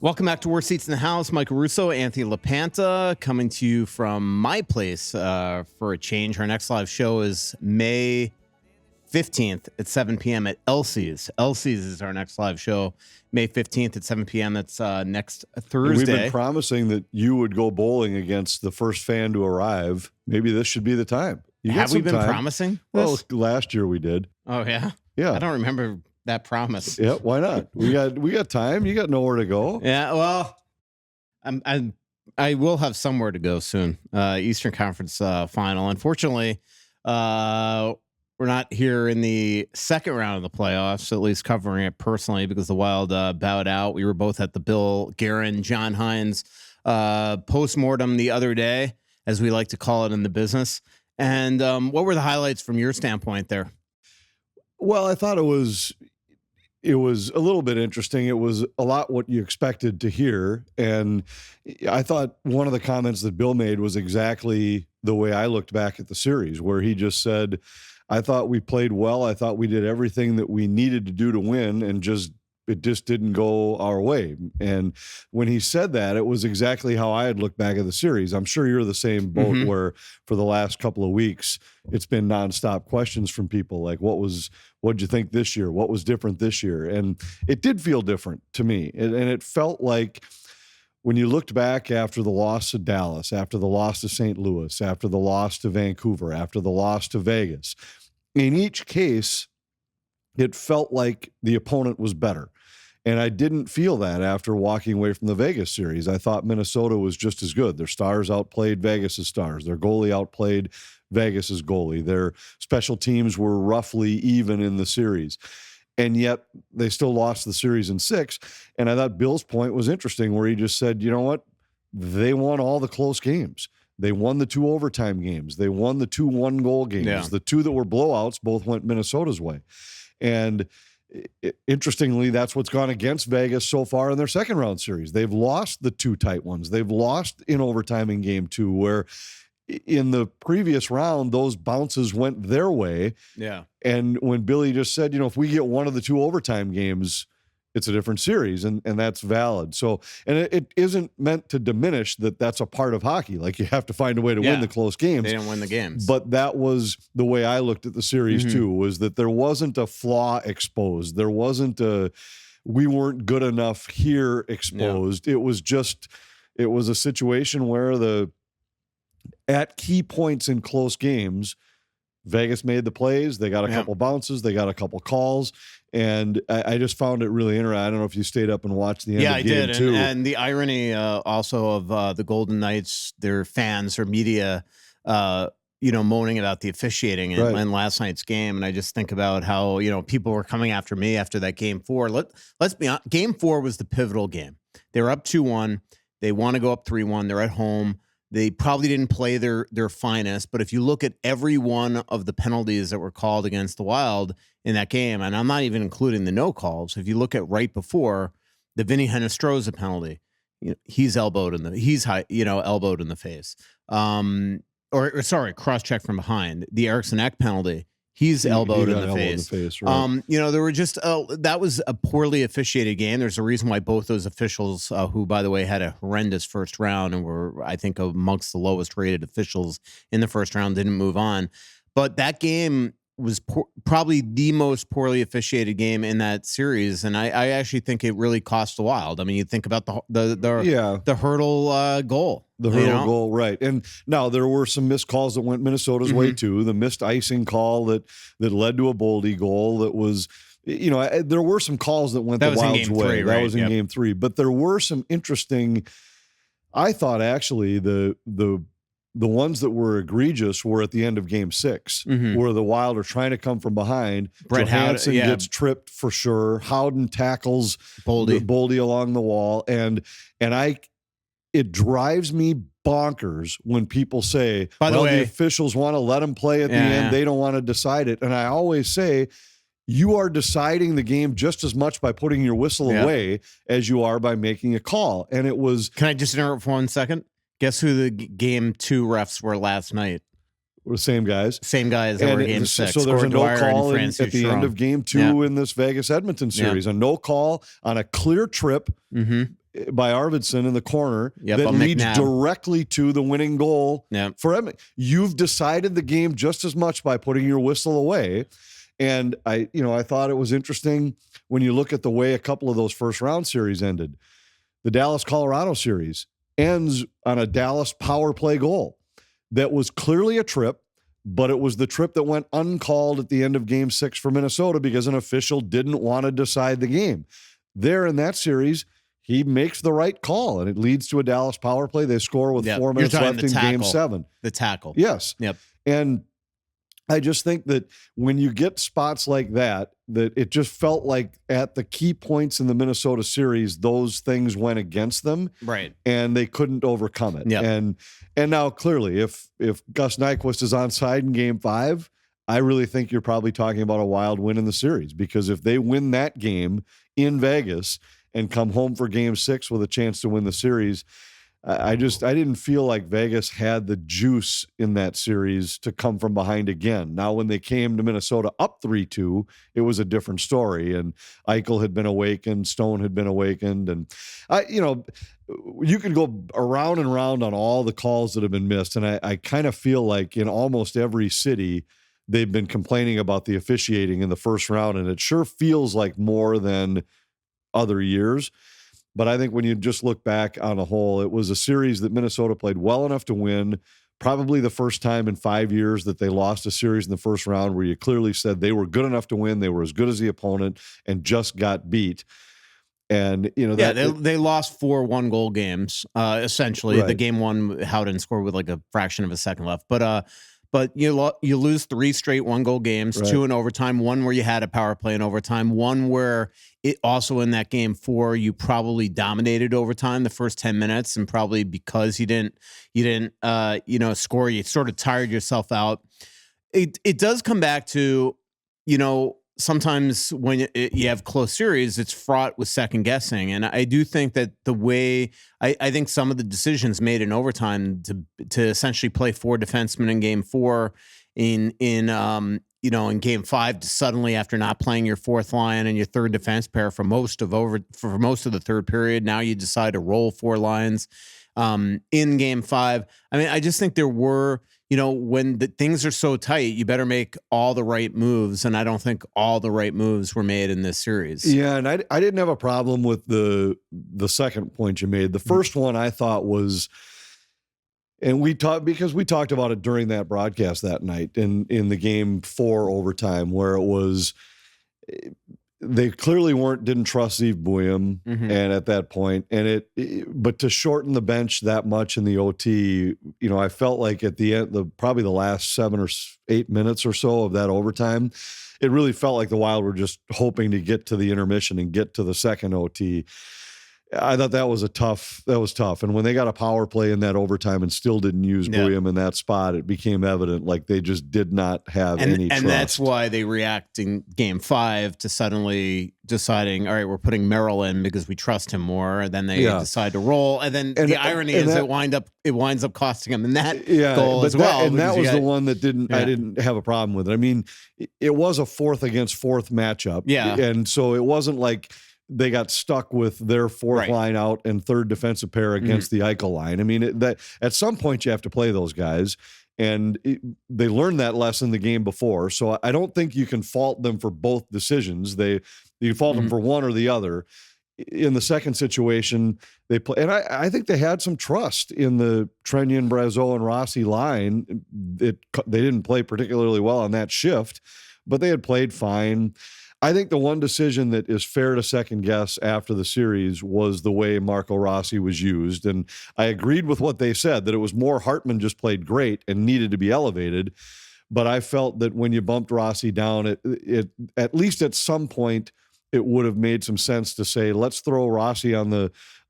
Welcome back to Worst Seats in the House. Michael Russo, Anthony LaPanta, coming to you from my place for a change. Our next live show is May 15th at 7 p.m. at Elsie's. Elsie's is our next live show, May 15th at 7 p.m. That's next Thursday. And we've been promising that you would go bowling against the first fan to arrive. Maybe this should be the time. Have we been promising this? Well, last year we did. Oh, yeah? Yeah. I don't remember that promise. Yeah, why not? We got time. You got nowhere to go. Yeah, well, I will have somewhere to go soon. Eastern Conference final. Unfortunately, we're not here in the second round of the playoffs, at least covering it personally, because the Wild bowed out. We were both at the Bill Guerin, John Hynes postmortem the other day, as we like to call it in the business. And what were the highlights from your standpoint there? Well, I thought it was a little bit interesting. It was a lot what you expected to hear. And I thought one of the comments that Bill made was exactly the way I looked back at the series, where he just said, I thought we played well. I thought we did everything that we needed to do to win, and it just didn't go our way. And when he said that, it was exactly how I had looked back at the series. I'm sure you're the same boat, where for the last couple of weeks, it's been nonstop questions from people like, what'd you think this year? What was different this year? And it did feel different to me. And it felt like when you looked back after the loss to Dallas, after the loss to St. Louis, after the loss to Vancouver, after the loss to Vegas, in each case, it felt like the opponent was better. And I didn't feel that after walking away from the Vegas series. I thought Minnesota was just as good. Their stars outplayed Vegas's stars. Their goalie outplayed Vegas's goalie. Their special teams were roughly even in the series. And yet they still lost the series in 6. And I thought Bill's point was interesting, where he just said, you know what? They won all the close games. They won the 2 overtime games. They won the 2 one-goal games. Yeah. The 2 that were blowouts both went Minnesota's way. And interestingly, that's what's gone against Vegas so far in their second round series. They've lost the 2 tight ones. They've lost in overtime in game 2, where in the previous round, those bounces went their way. Yeah. And when Billy just said, if we get one of the 2 overtime games, it's a different series, and that's valid. So, and it isn't meant to diminish that that's a part of hockey. Like, you have to find a way to win the close games. They didn't win the games. But that was the way I looked at the series too, was that there wasn't a flaw exposed. There wasn't we weren't good enough here exposed. Yeah. It was a situation where at key points in close games, Vegas made the plays. They got a couple bounces. They got a couple calls. And I just found it really interesting. I don't know if you stayed up and watched the end of game 2. Yeah, I did. And the irony also of the Golden Knights, their fans or media, moaning about the officiating in last night's game. And I just think about how, people were coming after me after that game 4. Let's be honest. Game 4 was the pivotal game. They were up 2-1. They want to go up 3-1. They're at home. They probably didn't play their finest, but if you look at every one of the penalties that were called against the Wild in that game, and I'm not even including the no calls, if you look at right before the Vinny Hinostroza penalty, he's elbowed in the face. Cross check from behind. The Eriksson Ek penalty, he's elbowed in the face. Right. There were just that was a poorly officiated game. There's a reason why both those officials, who by the way had a horrendous first round and were, I think, amongst the lowest rated officials in the first round, didn't move on. But that game was probably the most poorly officiated game in that series, and I actually think it really cost the Wild. I mean, you think about the hurdle goal. The hurdle goal, right. And now there were some missed calls that went Minnesota's way too. The missed icing call that led to a Boldy goal that was, there were some calls that went the Wild's way. That was in game 3. But there were some interesting, I thought actually, the ones that were egregious were at the end of game 6, where the Wild are trying to come from behind. Brett Johansson gets tripped for sure. Howden tackles Boldy along the wall. And it drives me bonkers when people say, the officials want to let them play at the end. They don't want to decide it. And I always say, you are deciding the game just as much by putting your whistle away as you are by making a call. And it was... Can I just interrupt for 1 second? Guess who the game 2 refs were last night? Were the same guys. Same guys that were game 6. So there's a no call at the end of game 2 in this Vegas-Edmonton series. A no call on a clear trip by Arvidsson in the corner Yep, that on leads McNabb. directly to the winning goal Yep. for Edmonton. You've decided the game just as much by putting your whistle away. And I thought it was interesting when you look at the way a couple of those first round series ended. The Dallas-Colorado series ends on a Dallas power play goal that was clearly a trip, but it was the trip that went uncalled at the end of Game 6 for Minnesota because an official didn't want to decide the game. There in that series, he makes the right call, and it leads to a Dallas power play. They score with 4 minutes left in Game 7. The tackle. Yes. Yep. And I just think that when you get spots like that it just felt like at the key points in the Minnesota series, those things went against them. Right. And they couldn't overcome it. Yep. And now clearly, if Gus Nyquist is onside in Game 5, I really think you're probably talking about a Wild win in the series, because if they win that game in Vegas and come home for Game 6 with a chance to win the series, I didn't feel like Vegas had the juice in that series to come from behind again. Now, when they came to Minnesota up 3-2, it was a different story. And Eichel had been awakened, Stone had been awakened, and you could go around and around on all the calls that have been missed. And I kind of feel like in almost every city, they've been complaining about the officiating in the first round, and it sure feels like more than other years. But I think when you just look back on the whole, it was a series that Minnesota played well enough to win. Probably the first time in 5 years that they lost a series in the first round where you clearly said they were good enough to win. They were as good as the opponent and just got beat. And, they lost 4 one-goal games, essentially. Right. The game one, Howden scored with like a fraction of a second left. But you lose 3 straight one-goal games, Right. 2 in overtime, 1 where you had a power play in overtime, 1 where it also in that Game 4 you probably dominated overtime the first 10 minutes, and probably because you didn't score, you sort of tired yourself out. It does come back to, sometimes when you have close series, it's fraught with second guessing. And I do think that the way I think some of the decisions made in overtime to essentially play 4 defensemen in Game 4 in Game 5 to suddenly, after not playing your 4th line and your 3rd defense pair for most of the third period, now you decide to roll 4 lines in Game 5. I mean, I just think there were, when things are so tight, you better make all the right moves. And I don't think all the right moves were made in this series. Yeah, and I didn't have a problem with the second point you made. The first one I thought was, and we talked about it during that broadcast that night in the Game 4 overtime, where it was, they clearly didn't trust Yves Bouillon, and at that point, but to shorten the bench that much in the OT, I felt like at the end, probably the last 7 or 8 minutes or so of that overtime, it really felt like the Wild were just hoping to get to the intermission and get to the second OT. I thought that was tough. And when they got a power play in that overtime and still didn't use Bouillon in that spot, it became evident like they just did not have any trust. And that's why they react in Game 5 to suddenly deciding, all right, we're putting Merrill in because we trust him more. And then they decide to roll. And then the irony is it winds up costing them in that goal as well. And that was the one that I didn't have a problem with it. I mean, it was a 4th against 4th matchup. Yeah. And so it wasn't like they got stuck with their 4th line out and 3rd defensive pair against the Eichel line. I mean, that at some point you have to play those guys, and they learned that lesson the game before. So I don't think you can fault them for both decisions. You fault them for one or the other. In the second situation, they play, and I think they had some trust in the Trenyon, Brazeau, and Rossi line. They didn't play particularly well on that shift, but they had played fine. I think the one decision that is fair to second guess after the series was the way Marco Rossi was used. And I agreed with what they said, that it was more Hartman just played great and needed to be elevated. But I felt that when you bumped Rossi down, it at least at some point, it would have made some sense to say, let's throw Rossi on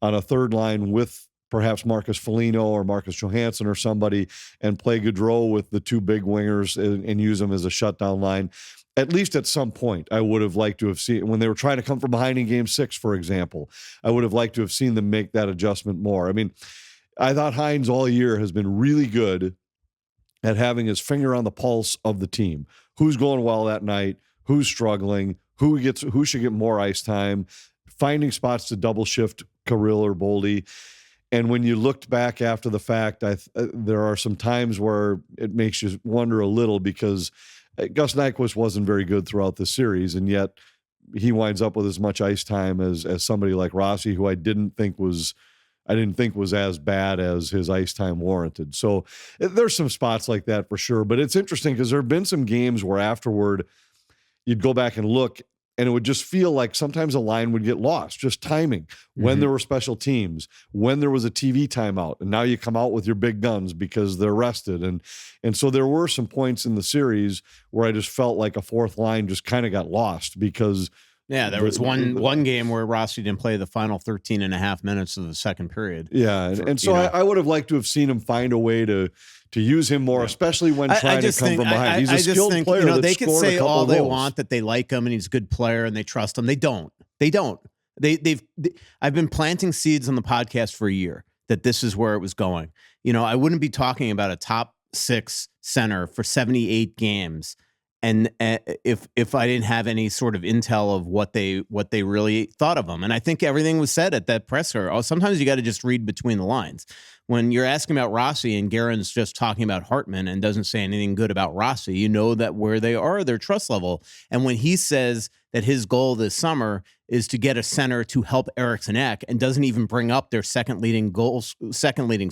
a third line with perhaps Marcus Foligno or Marcus Johansson or somebody, and play Gaudreau with the 2 big wingers and use them as a shutdown line. At least at some point, I would have liked to have seen, when they were trying to come from behind in Game 6, for example, I would have liked to have seen them make that adjustment more. I mean, I thought Hynes all year has been really good at having his finger on the pulse of the team. Who's going well that night? Who's struggling? Who should get more ice time? Finding spots to double shift Kirill or Boldy. And when you looked back after the fact, there are some times where it makes you wonder a little, because Gus Nyquist wasn't very good throughout the series, and yet he winds up with as much ice time as somebody like Rossi, who I didn't think was as bad as his ice time warranted. So there's some spots like that for sure. But it's interesting because there have been some games where afterward you'd go back and look, and it would just feel like sometimes a line would get lost, just timing, when there were special teams, when there was a TV timeout, and now you come out with your big guns because they're rested. And so there were some points in the series where I just felt like a fourth line just kind of got lost because there was one game where Rossi didn't play the final 13 and a half minutes of the second period. Yeah, and so I would have liked to have seen him find a way to use him more, especially when trying to come from behind. He's a skilled player. They could say all they want that they like him and he's a good player and they trust him. They don't. I've been planting seeds on the podcast for a year that this is where it was going. I wouldn't be talking about a top 6 center for 78 games. And if I didn't have any sort of intel of what they really thought of him. And I think everything was said at that presser. Sometimes you got to just read between the lines. When you're asking about Rossi and Guerin's just talking about Hartman and doesn't say anything good about Rossi, you know that where they are, their trust level. And when he says that his goal this summer is to get a center to help Eriksson Ek and doesn't even bring up their second leading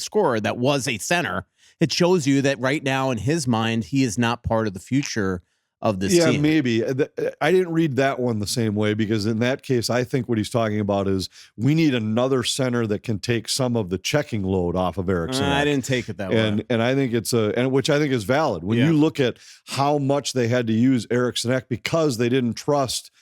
scorer that was a center, it shows you that right now in his mind, he is not part of the future of this team. Yeah, maybe. I didn't read that one the same way, because in that case, I think what he's talking about is we need another center that can take some of the checking load off of Eriksson. I didn't take it that way. And I think which I think is valid. When you look at how much they had to use Eriksson Ek because they didn't trust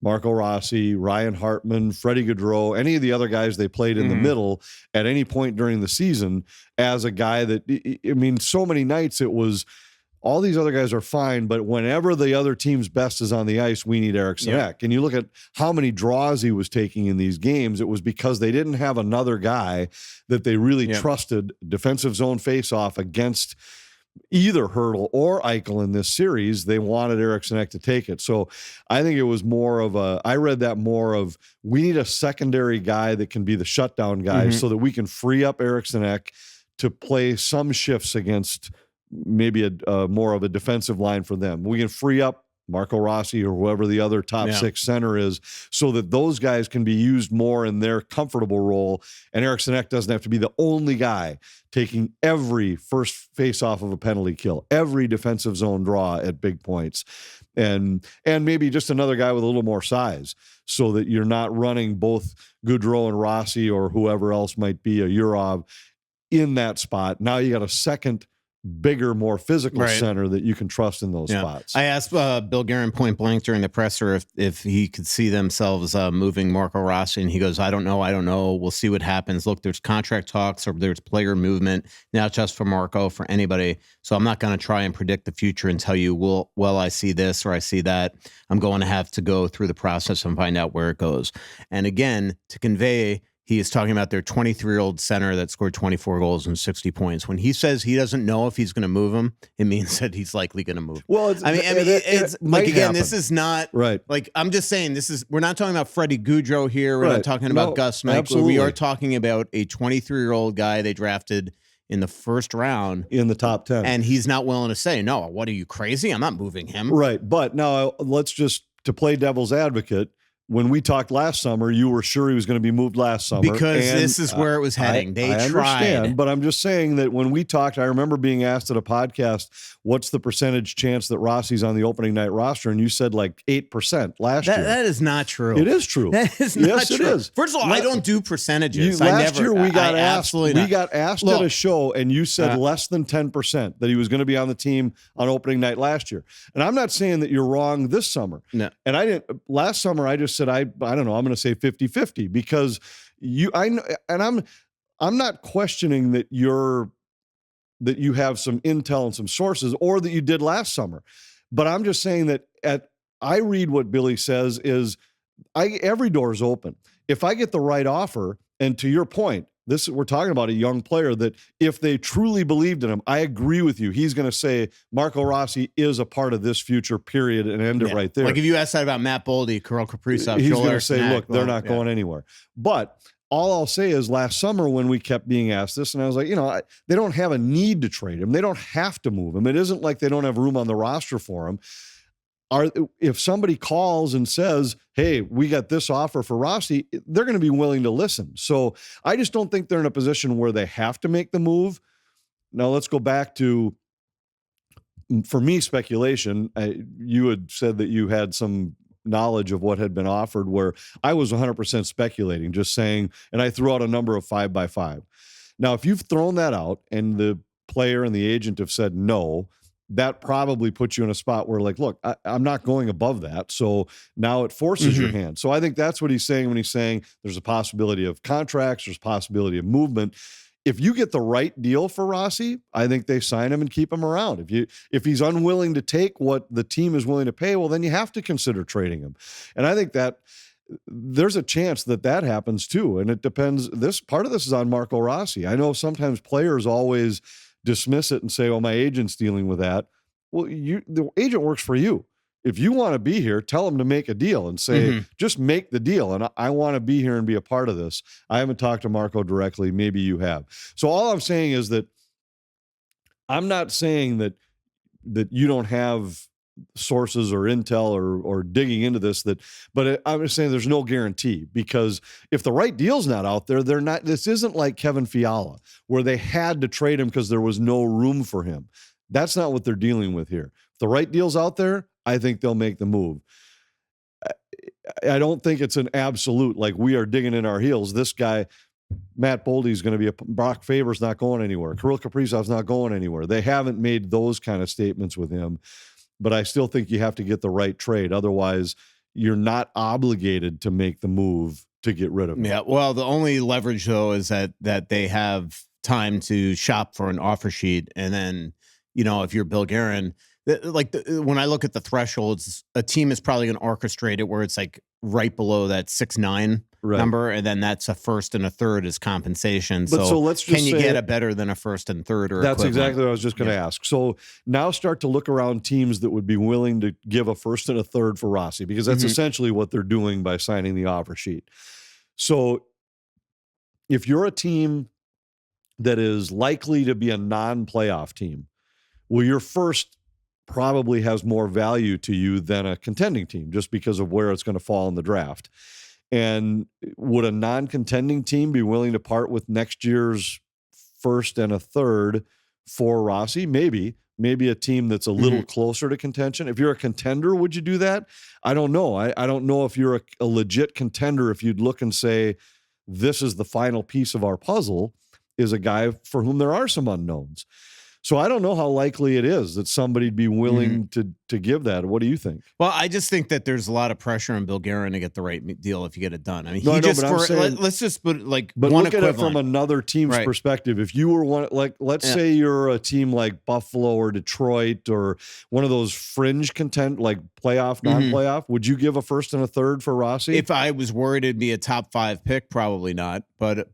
Marco Rossi, Ryan Hartman, Freddie Gaudreau, any of the other guys they played in the middle at any point during the season as a guy that, so many nights it was, all these other guys are fine, but whenever the other team's best is on the ice, we need Eriksson Ek. And you look at how many draws he was taking in these games, it was because they didn't have another guy that they really trusted defensive zone face-off against either Hurdle or Eichel in this series. They wanted Eriksson Ek to take it. So I think it was more of I read that more of, we need a secondary guy that can be the shutdown guy so that we can free up Eriksson Ek to play some shifts against maybe a more of a defensive line for them. We can free up Marco Rossi or whoever the other top 6 center is, so that those guys can be used more in their comfortable role. And Eriksson Ek doesn't have to be the only guy taking every first face off of a penalty kill, every defensive zone draw at big points. And maybe just another guy with a little more size, so that you're not running both Gaudreau and Rossi or whoever else might be, a Urov, in that spot. Now you got a second bigger, more physical center that you can trust in those spots. I asked Bill Guerin point blank during the presser if he could see themselves moving Marco Rossi, and he goes, I don't know. We'll see what happens. Look, there's contract talks or there's player movement, not just for Marco, for anybody. So I'm not going to try and predict the future and tell you, well, I see this or I see that. I'm going to have to go through the process and find out where it goes. And again, to convey, he is talking about their 23-year-old center that scored 24 goals and 60 points. When he says he doesn't know if he's going to move him, it means that he's likely going to move. Well, it's like, again, happen. This is not right. Like, I'm just saying, we're not talking about Freddie Gaudreau here. We're not talking about Gus Nyquist. We are talking about a 23-year-old guy they drafted in the first round in the top 10. And he's not willing to say, no, what are you, crazy? I'm not moving him. Right. But now let's just, to play devil's advocate, when we talked last summer, you were sure he was going to be moved last summer. Because this is where it was heading. I understand, but I'm just saying that when we talked, I remember being asked at a podcast, what's the percentage chance that Rossi's on the opening night roster? And you said like 8% last year. That is not true. It is true. That is not yes, true. It is. First of all, I don't do percentages. Last year we got asked at a show, and you said less than 10% that he was going to be on the team on opening night last year. And I'm not saying that you're wrong this summer. No. And I didn't. Last summer I just said I don't know. I'm going to say 50-50 because I'm not questioning that you have some intel and some sources, or that you did last summer. But I'm just saying that I read what Billy says is every door is open. If I get the right offer, and to your point, we're talking about a young player that if they truly believed in him, I agree with you. He's going to say Marco Rossi is a part of this future, period, and end it right there. Like if you asked that about Matt Boldy, Kirill Kaprizov, he's going to say, look, they're not going anywhere. But all I'll say is last summer when we kept being asked this, and I was like, they don't have a need to trade him. They don't have to move him. It isn't like they don't have room on the roster for him. If somebody calls and says, hey, we got this offer for Rossi, they're going to be willing to listen. So I just don't think they're in a position where they have to make the move. Now let's go back to, for me, speculation. You had said that you had some knowledge of what had been offered, where I was 100% speculating, just saying, and I threw out a number of 5x5. Now, if you've thrown that out and the player and the agent have said no, that probably puts you in a spot where, like, look, I'm not going above that. So now it forces your hand. So I think that's what he's saying when he's saying there's a possibility of contracts, there's a possibility of movement. If you get the right deal for Rossi, I think they sign him and keep him around. If he's unwilling to take what the team is willing to pay, well, then you have to consider trading him. And I think that there's a chance that happens too. And it depends. Part of this is on Marco Rossi. I know sometimes players always dismiss it and say, well, my agent's dealing with that. Well, the agent works for you. If you want to be here, tell them to make a deal and say, just make the deal. And I want to be here and be a part of this. I haven't talked to Marco directly. Maybe you have. So all I'm saying is that I'm not saying that you don't have sources or intel or digging into this, but I'm just saying there's no guarantee, because if the right deal's not out there, this isn't like Kevin Fiala where they had to trade him because there was no room for him. That's not what they're dealing with here. If the right deal's out there, I think they'll make the move. I don't think it's an absolute, like, we are digging in our heels. This guy, Matt Boldy's going to be Brock Faber's not going anywhere. Kirill Kaprizov's not going anywhere. They haven't made those kind of statements with him, but I still think you have to get the right trade. Otherwise, you're not obligated to make the move to get rid of him. Yeah, well, the only leverage, though, is that they have time to shop for an offer sheet. And then, if you're Bill Guerin, when I look at the thresholds, a team is probably going to orchestrate it where it's like right below that 6-9 number, and then that's a first and a third as compensation. But so let's just can you get a better than a first and third? Or that's equivalent? Exactly what I was just going to ask. So now start to look around teams that would be willing to give a first and a third for Rossi, because that's essentially what they're doing by signing the offer sheet. So if you're a team that is likely to be a non-playoff team, well, your first probably has more value to you than a contending team, just because of where it's going to fall in the draft. And would a non-contending team be willing to part with next year's first and a third for Rossi? Maybe a team that's a little closer to contention. If you're a contender, would you do that? I don't know. I don't know if you're a legit contender, if you'd look and say, this is the final piece of our puzzle, is a guy for whom there are some unknowns. So I don't know how likely it is that somebody'd be willing to give that. What do you think? Well, I just think that there's a lot of pressure on Bill Guerin to get the right deal if you get it done. I mean, let's just put one look equivalent. at it from another team's perspective. If you were one, let's say you're a team like Buffalo or Detroit or one of those fringe playoff, non-playoff, would you give a first and a third for Rossi? If I was worried it'd be a top 5 pick, probably not. But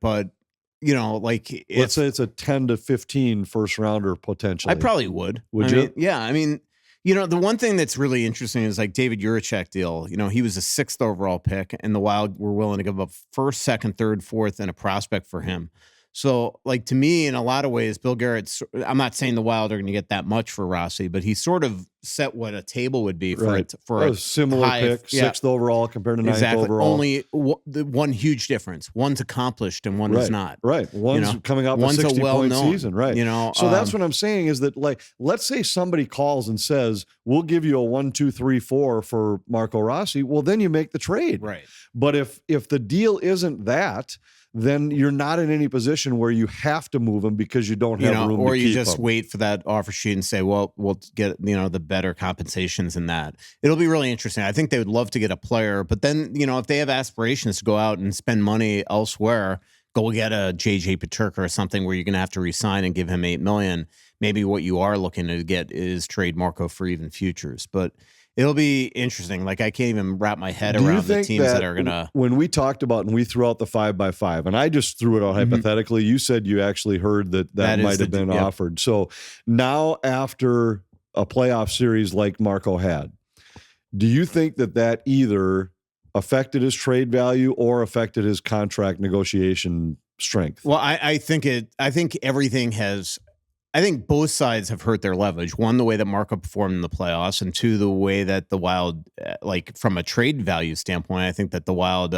let's say it's a 10 to 15 first rounder potentially. I probably would. Would you? Yeah. I mean, the one thing that's really interesting is like David Juracek deal. He was a 6th overall pick, and the Wild were willing to give up first, second, third, fourth, and a prospect for him. So, to me, in a lot of ways, Bill Guerin, I'm not saying the Wild are going to get that much for Rossi, but he sort of set what a table would be for a similar pick, 6th overall compared to 9th overall. Only the one huge difference. One's accomplished and one is not. Right. One's coming out with a 60-point season. Right. So that's what I'm saying is that, let's say somebody calls and says, we'll give you a 1, 2, 3, 4 for Marco Rossi. Well, then you make the trade. Right. But if the deal isn't that, then you're not in any position where you have to move him because you don't have room to keep him. Or you just wait for that offer sheet and say, well, we'll get, the better compensations in that. It'll be really interesting. I think they would love to get a player, but then, if they have aspirations to go out and spend money elsewhere, go get a JJ Peterka or something where you're going to have to re-sign and give him $8 million. Maybe what you are looking to get is trade Marco for even futures, but it'll be interesting. I can't even wrap my head around the teams that are going to... When we talked about and we threw out the 5x5, and I just threw it out hypothetically, you said you actually heard that might have been offered. So now after a playoff series like Marco had, do you think that either affected his trade value or affected his contract negotiation strength? Well, I think everything has. I think both sides have hurt their leverage. One, the way that Marco performed in the playoffs, and two, the way that the Wild, like from a trade value standpoint, I think that the Wild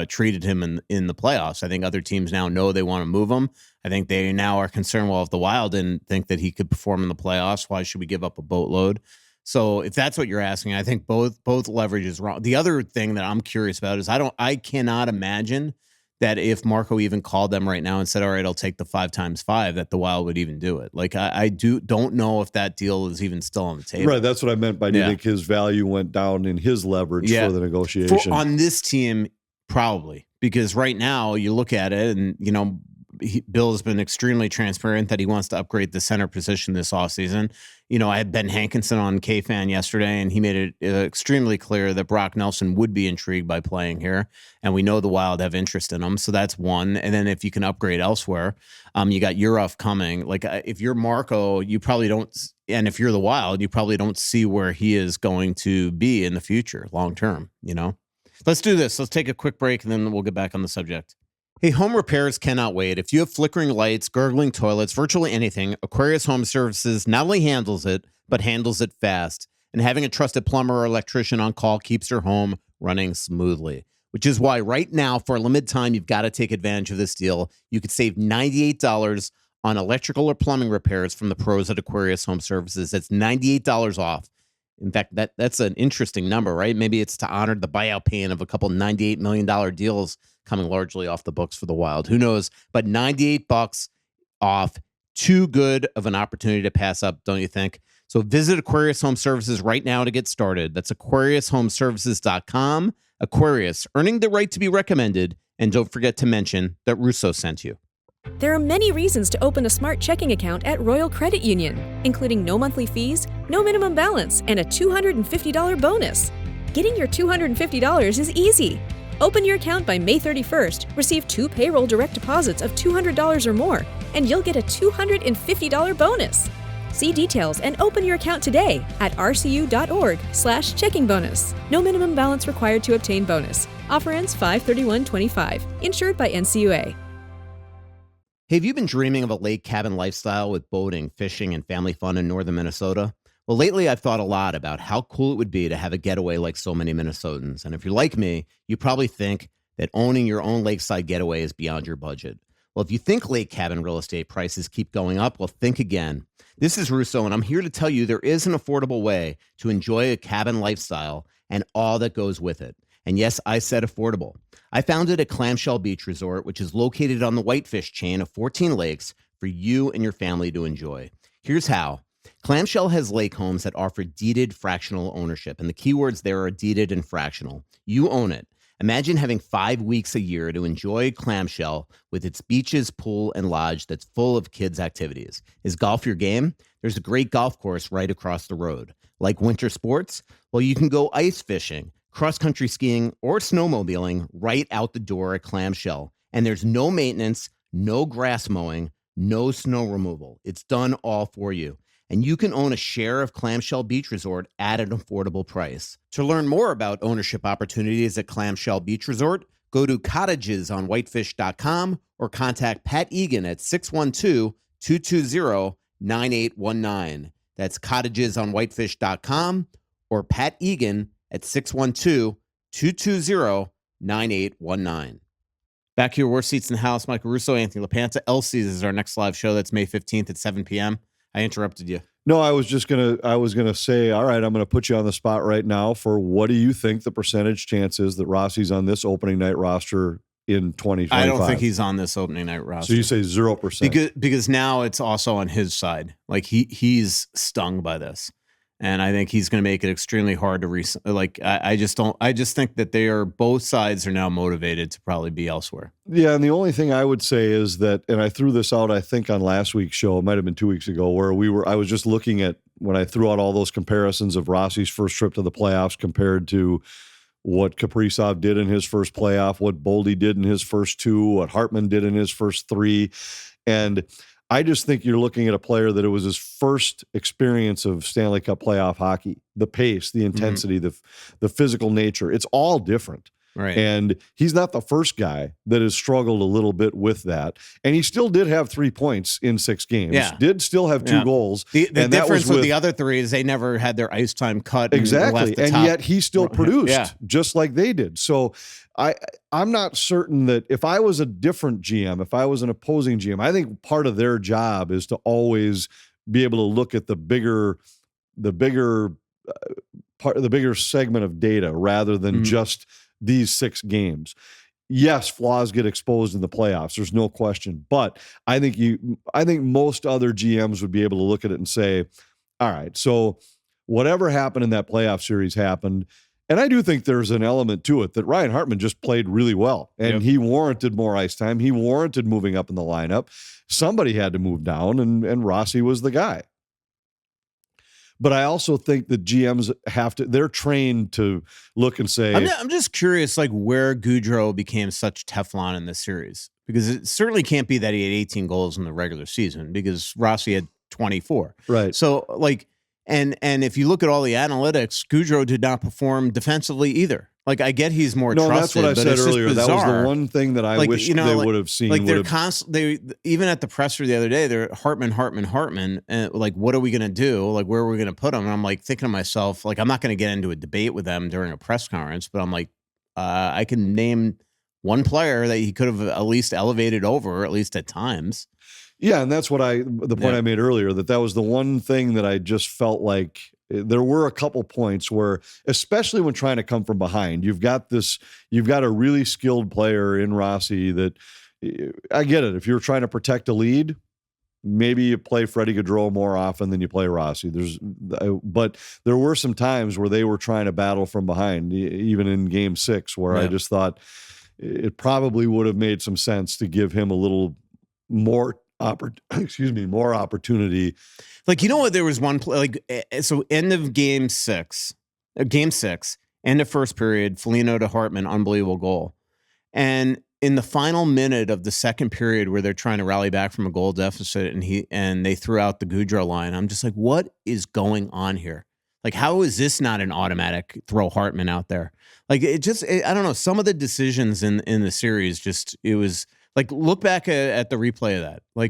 treated him in the playoffs. I think other teams now know they want to move him. I think they now are concerned, well, if the Wild didn't think that he could perform in the playoffs, why should we give up a boatload? So if that's what you're asking, I think both leverage is wrong. The other thing that I'm curious about is I cannot imagine that if Marco even called them right now and said, all right, I'll take the 5 times 5, that the Wild would even do it. Like, I don't know if that deal is even still on the table. Right. That's what I meant by, do you think his value went down in his leverage for the negotiation? On this team, probably. Because right now you look at it and, Bill has been extremely transparent that he wants to upgrade the center position this offseason. I had Ben Hankinson on K-Fan yesterday, and he made it extremely clear that Brock Nelson would be intrigued by playing here, and we know the Wild have interest in him, so that's one. And then if you can upgrade elsewhere, you got Urov coming. Like, if you're Marco, you probably don't, and if you're the Wild, you probably don't see where he is going to be in the future, long term, Let's do this. Let's take a quick break, and then we'll get back on the subject. Hey, home repairs cannot wait. If you have flickering lights, gurgling toilets, virtually anything, Aquarius Home Services not only handles it, but handles it fast. And having a trusted plumber or electrician on call keeps your home running smoothly, which is why right now, for a limited time, you've got to take advantage of this deal. You could save $98 on electrical or plumbing repairs from the pros at Aquarius Home Services. That's $98 off. In fact, that's an interesting number, right? Maybe it's to honor the buyout pain of a couple $98 million deals coming largely off the books for the Wild. Who knows? But $98 off, too good of an opportunity to pass up, don't you think? So visit Aquarius Home Services right now to get started. That's AquariusHomeservices.com. Aquarius, earning the right to be recommended. And don't forget to mention that Russo sent you. There are many reasons to open a smart checking account at Royal Credit Union, including no monthly fees, no minimum balance, and a $250 bonus. Getting your $250 is easy. Open your account by May 31st, receive 2 payroll direct deposits of $200 or more, and you'll get a $250 bonus. See details and open your account today at rcu.org/checking bonus. No minimum balance required to obtain bonus. Offer ends 5/31/25. Insured by NCUA. Hey, have you been dreaming of a lake cabin lifestyle with boating, fishing, and family fun in northern Minnesota? Well, lately I've thought a lot about how cool it would be to have a getaway like so many Minnesotans. And if you're like me, you probably think that owning your own lakeside getaway is beyond your budget. Well, if you think lake cabin real estate prices keep going up, well, think again. This is Russo, and I'm here to tell you there is an affordable way to enjoy a cabin lifestyle and all that goes with it. And yes, I said affordable. I founded a Clamshell Beach Resort, which is located on the Whitefish chain of 14 lakes for you and your family to enjoy. Here's how. Clamshell has lake homes that offer deeded fractional ownership, and the keywords there are deeded and fractional. You own it. Imagine having 5 weeks a year to enjoy Clamshell with its beaches, pool, and lodge that's full of kids' activities. Is golf your game? There's a great golf course right across the road. Like winter sports? Well, you can go ice fishing, cross-country skiing, or snowmobiling right out the door at Clamshell. And there's no maintenance, no grass mowing, no snow removal. It's done all for you. And you can own a share of Clamshell Beach Resort at an affordable price. To learn more about ownership opportunities at Clamshell Beach Resort, go to cottagesonwhitefish.com or contact Pat Egan at 612-220-9819. That's cottagesonwhitefish.com or Pat Egan at 612-220-9819. Back here, worst seats in the house. Michael Russo, Anthony LaPanta. Elsie is our next live show. That's May 15th at 7 p.m. I interrupted you. No, I was gonna say, all right, I'm gonna put you on the spot right now for what do you think the percentage chance is that Rossi's on this opening night roster in 2025? I don't think he's on this opening night roster. So you say 0%? Because now it's also on his side. Like he's stung by this. And I think he's going to make it extremely hard to I just think that both sides are now motivated to probably be elsewhere. Yeah. And the only thing I would say is that, and I threw this out, I think on last week's show, it might've been 2 weeks ago, where I was just looking at when I threw out all those comparisons of Rossi's first trip to the playoffs compared to what Kaprizov did in his first playoff, what Boldy did in his first 2, what Hartman did in his first 3. And I just think you're looking at a player that it was his first experience of Stanley Cup playoff hockey. The pace, the intensity, the physical nature, it's all different. Right. And he's not the first guy that has struggled a little bit with that. And he still did have 3 points in 6 games. Yeah. Did still have 2 goals. The and difference with the other 3 is they never had their ice time cut. Exactly. And yet he still produced just like they did. So I'm not certain that if I was a different GM, if I was an opposing GM, I think part of their job is to always be able to look at the bigger segment of data rather than just these 6 games. Yes, flaws get exposed in the playoffs. There's no question. But I think most other GMs would be able to look at it and say, all right, so whatever happened in that playoff series happened. And I do think there's an element to it that Ryan Hartman just played really well, and he warranted more ice time. He warranted moving up in the lineup. Somebody had to move down, and Rossi was the guy. But I also think that GMs they're trained to look and say, I'm just curious, like, where Gaudreau became such Teflon in this series, because it certainly can't be that he had 18 goals in the regular season, because Rossi had 24. Right. So, like, and if you look at all the analytics, Gaudreau did not perform defensively either. Like, I get he's more trusted. No, that's what I said earlier. That was the one thing that I wish they would have seen. Like, they're constantly, even at the presser the other day, they're Hartman. And like, what are we going to do? Like, where are we going to put him? And I'm like thinking to myself, like, I'm not going to get into a debate with them during a press conference, but I'm like, I can name one player that he could have at least elevated over, at least at times. Yeah, and that's what the point I made earlier, that was the one thing that I just felt like there were a couple points where, especially when trying to come from behind, you've got a really skilled player in Rossi that, I get it. If you're trying to protect a lead, maybe you play Freddie Gaudreau more often than you play Rossi. But there were some times where they were trying to battle from behind, even in Game 6, where I just thought it probably would have made some sense to give him a little more opportunity. Like, you know what? There was one play, like, so end of game 6, end of first period, Foligno to Hartman, unbelievable goal. And in the final minute of the second period, where they're trying to rally back from a goal deficit, and they threw out the Gaudreau line, I'm just like, what is going on here? Like, how is this not an automatic throw Hartman out there? Like, I don't know. Some of the decisions in the series, it was. Like, look back at the replay of that. I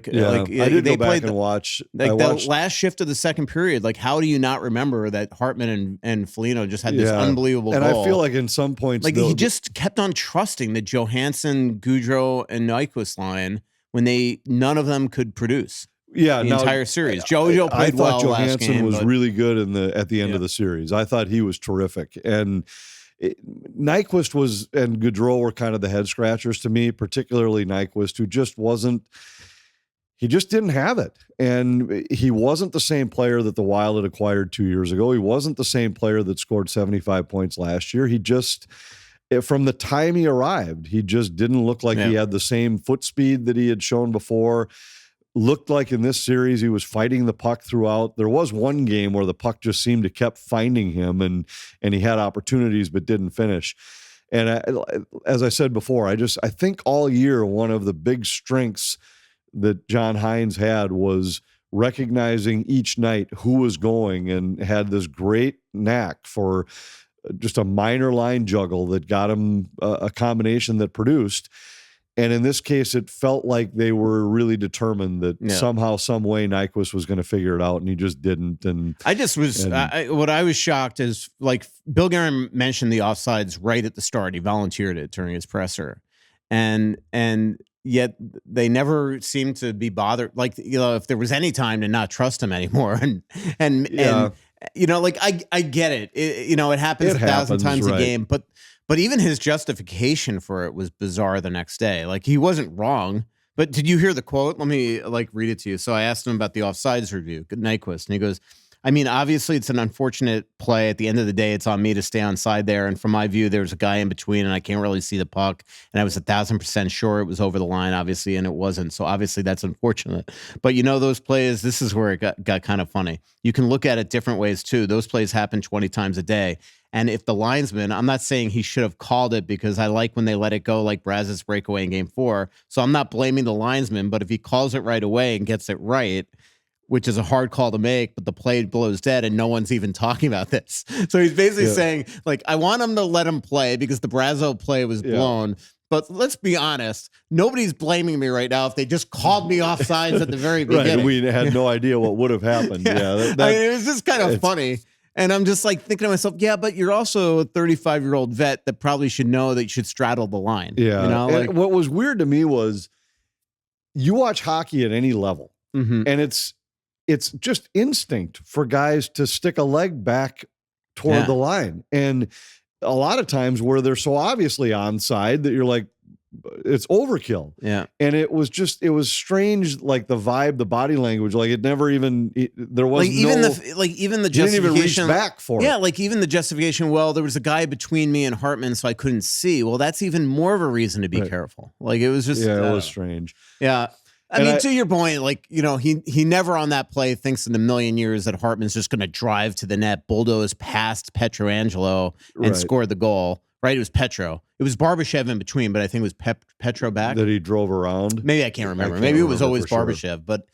did go back and watch. Like, the last shift of the second period, like, how do you not remember that Hartman and Foligno just had this unbelievable goal? And I feel like in some points, like, he just kept on trusting the Johansson, Gaudreau, and Nyquist line when none of them could produce. Yeah, the entire series. Jojo played well last game. Johansson was really good at the end of the series. I thought he was terrific, and Nyquist and Gaudreau were kind of the head scratchers to me, particularly Nyquist, who he just didn't have it. And he wasn't the same player that the Wild had acquired 2 years ago. He wasn't the same player that scored 75 points last year. He just, from the time he arrived, he just didn't look like he had the same foot speed that he had shown before. Looked like in this series he was fighting the puck throughout. There was one game where the puck just seemed to kept finding him, and he had opportunities but didn't finish. And as I said before, I think all year one of the big strengths that John Hynes had was recognizing each night who was going, and had this great knack for just a minor line juggle that got him a combination that produced. And in this case, it felt like they were really determined that somehow, some way, Nyquist was going to figure it out, and he just didn't. And I just was, what I was shocked is, like, Bill Guerin mentioned the offsides right at the start. He volunteered it during his presser, and yet they never seemed to be bothered. Like, if there was any time to not trust him anymore, and like, I get it. It happens 1,000 times a game, But even his justification for it was bizarre the next day. Like, he wasn't wrong. But did you hear the quote? Let me read it to you. So I asked him about the offsides review, Nyquist, and he goes, I mean, obviously it's an unfortunate play. At the end of the day, it's on me to stay on side there. And from my view, there's a guy in between, and I can't really see the puck. And I was 1,000% sure it was over the line, obviously, and it wasn't. So obviously that's unfortunate. But those plays, this is where it got kind of funny. You can look at it different ways too. Those plays happen 20 times a day. And if the linesman, I'm not saying he should have called it, because I like when they let it go, like Braz's breakaway in game 4. So I'm not blaming the linesman, but if he calls it right away and gets it right, which is a hard call to make, but the play blows dead and no one's even talking about this. So he's basically saying, like, I want him to let him play because the Brazo play was blown. But let's be honest, nobody's blaming me right now if they just called me offsides at the very beginning. Right, we had no idea what would have happened. I mean, it was just kind of funny. And I'm just like thinking to myself, yeah, but you're also a 35-year-old vet that probably should know that you should straddle the line. Yeah. You know, and what was weird to me was you watch hockey at any level, and it's just instinct for guys to stick a leg back toward the line. And a lot of times where they're so obviously onside that you're like, it's overkill. Yeah. And it was strange, like the vibe, the body language, like it never even, there was even the justification. Didn't even reach back for it. Yeah, like even the justification, well, there was a guy between me and Hartman, so I couldn't see. Well, that's even more of a reason to be careful. Like it was just. Yeah, it was strange. Yeah. I mean, to your point, like, you know, he never on that play thinks in a million years that Hartman's just going to drive to the net, bulldoze past Pietrangelo and score the goal. Right? It was Petro. It was Barbashev in between, but I think it was Petro back. That he drove around. Maybe I can't remember. Maybe it was always Barbashev, but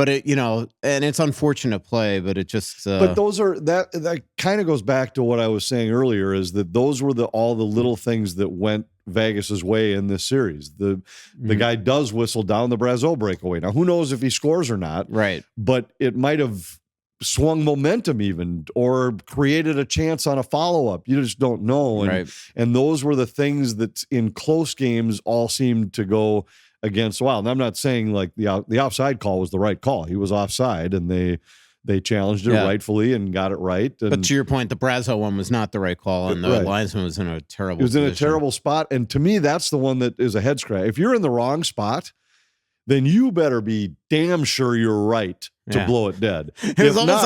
it, you know, and it's unfortunate play, but it just. But those are that kind of goes back to what I was saying earlier, is that those were all the little things that went Vegas's way in this series. The guy does whistle down the Brazo breakaway. Now, who knows if he scores or not? Right. But it might have swung momentum even, or created a chance on a follow-up. You just don't know. And those were the things that in close games all seemed to go against Wild. And I'm not saying like the offside call was the right call. He was offside, and they challenged it rightfully and got it right. And but to your point, the Brazo one was not the right call, and the linesman was in a terrible position. In a terrible spot. And to me, that's the one that is a head scratch. If you're in the wrong spot, then you better be damn sure you're right to blow it dead. It was almost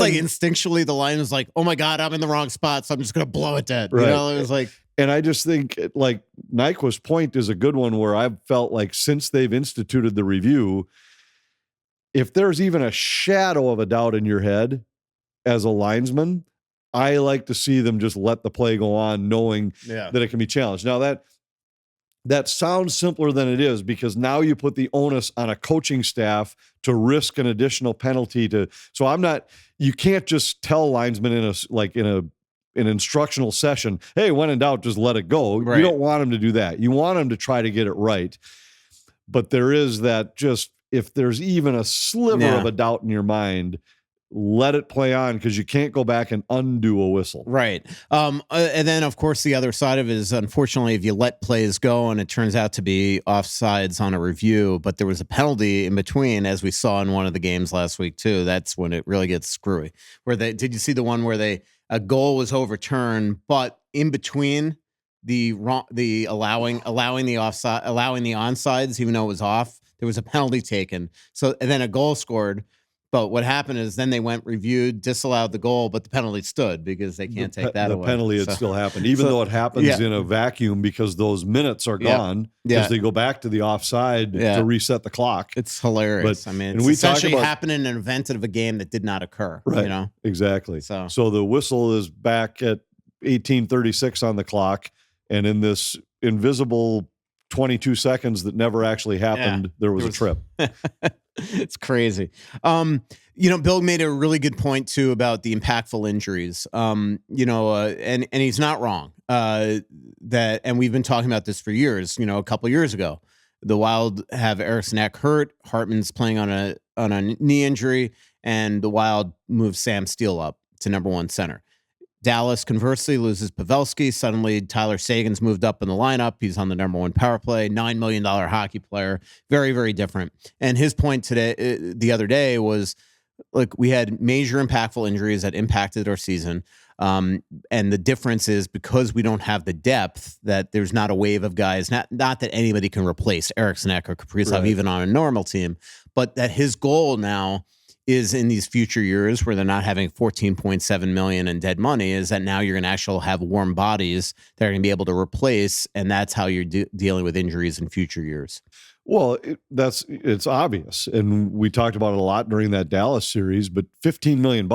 like instinctually the line was like, oh my God, I'm in the wrong spot, so I'm just going to blow it dead. Right. You know, it was like. And I just think like Nyquist's point is a good one, where I've felt like since they've instituted the review, if there's even a shadow of a doubt in your head as a linesman, I like to see them just let the play go on, knowing that it can be challenged. Now that sounds simpler than it is, because now you put the onus on a coaching staff to risk an additional penalty you can't just tell linesmen in an instructional session, hey, when in doubt, just let it go. Right. You don't want them to do that. You want them to try to get it right. But there is that, just if there's even a sliver of a doubt in your mind, let it play on, because you can't go back and undo a whistle. Right. And then, of course, the other side of it is, unfortunately, if you let plays go and it turns out to be offsides on a review, but there was a penalty in between, as we saw in one of the games last week, too, that's when it really gets screwy. Did you see the one where a goal was overturned, but in between allowing the onsides, even though it was off, there was a penalty taken. So, and then a goal scored. But what happened is then they went, reviewed, disallowed the goal, but the penalty stood because they can't take that away. The penalty had still happened, even though it happens in a vacuum, because those minutes are gone because they go back to the offside to reset the clock. It's hilarious. But, I mean, it's essentially happened in an event of a game that did not occur. Right. You know? Exactly. So the whistle is back at 18:36 on the clock, and in this invisible 22 seconds that never actually happened, there was a trip. It's crazy. You know, Bill made a really good point too about the impactful injuries. You know, and he's not wrong. And we've been talking about this for years. You know, a couple years ago, the Wild have Eriksson Ek hurt. Hartman's playing on a knee injury, and the Wild moves Sam Steele up to number 1 center. Dallas, conversely, loses Pavelski. Suddenly, Tyler Sagan's moved up in the lineup. He's on the number 1 power play, $9 million hockey player. Very, very different. And his point the other day was, look, we had major impactful injuries that impacted our season. And the difference is, because we don't have the depth, that there's not a wave of guys, not that anybody can replace Eriksson Ek or Kaprizov, even on a normal team, but that his goal now is, in these future years where they're not having $14.7 million in dead money, is that now you're going to actually have warm bodies that are going to be able to replace, and that's how you're dealing with injuries in future years. Well, it's obvious, and we talked about it a lot during that Dallas series. But $15 million,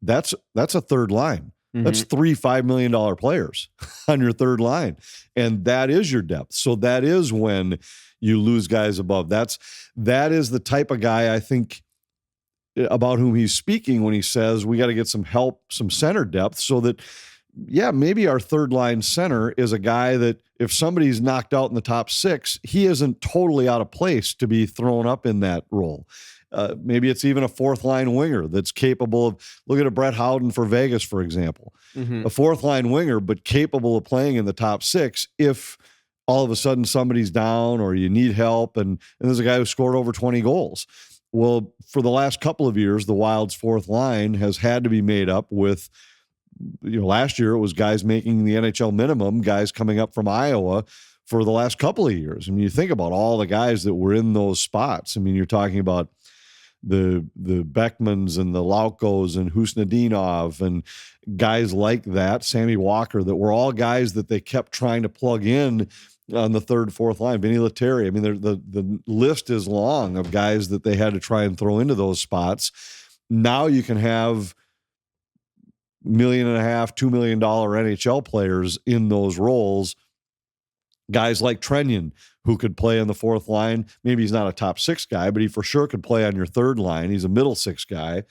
that's a third line. Mm-hmm. That's 3 $5 million players on your third line, and that is your depth. So that is when you lose guys above. That is the type of guy I think about whom he's speaking when he says we got to get some help, some center depth, so that. Yeah, maybe our third line center is a guy that if somebody's knocked out in the top 6, he isn't totally out of place to be thrown up in that role. Maybe it's even a fourth line winger that's capable of, look at a Brett Howden for Vegas, for example, a fourth line winger, but capable of playing in the top 6 if all of a sudden somebody's down or you need help. And there's a guy who scored over 20 goals. Well, for the last couple of years, the Wild's fourth line has had to be made up with, last year it was guys making the NHL minimum, guys coming up from Iowa for the last couple of years. I mean, you think about all the guys that were in those spots. I mean, you're talking about the Beckmans and the Laukos and Husnudinov and guys like that, Sammy Walker, that were all guys that they kept trying to plug in on the third, fourth line. Vinny Lettieri. I mean, the list is long of guys that they had to try and throw into those spots. Now you can have $1.5 million, $2 million NHL players in those roles. Guys like Trenyon, who could play on the fourth line. Maybe he's not a top 6 guy, but he for sure could play on your third line. He's a middle 6 guy.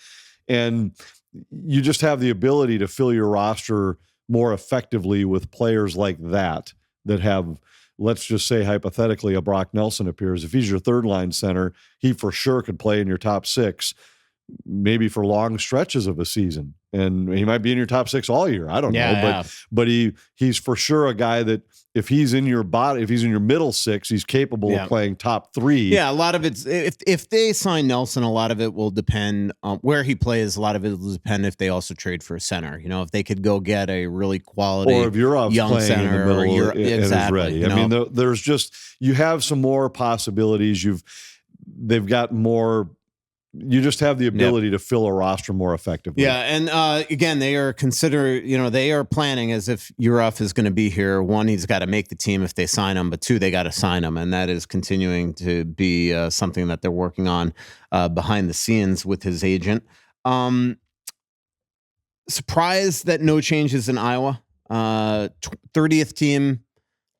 And you just have the ability to fill your roster more effectively with players like that have, let's just say hypothetically, a Brock Nelson appears. If he's your third line center, he for sure could play in your top 6, maybe for long stretches of a season. And he might be in your top 6 all year. I don't know. But he's for sure a guy that if he's in your middle 6, he's capable of playing top 3. Yeah, a lot of it's if they sign Nelson, a lot of it will depend on where he plays. A lot of it will depend if they also trade for a center. If they could go get a really quality or if Yurov's young playing center in the middle and is ready. I mean, there's just, you have some more possibilities. They've got more. You just have the ability to fill a roster more effectively. Yeah, and again, they are they are planning as if Yurov is going to be here. One, he's got to make the team if they sign him, but 2, they got to sign him, and that is continuing to be something that they're working on behind the scenes with his agent. Surprised that no changes in Iowa. 30th team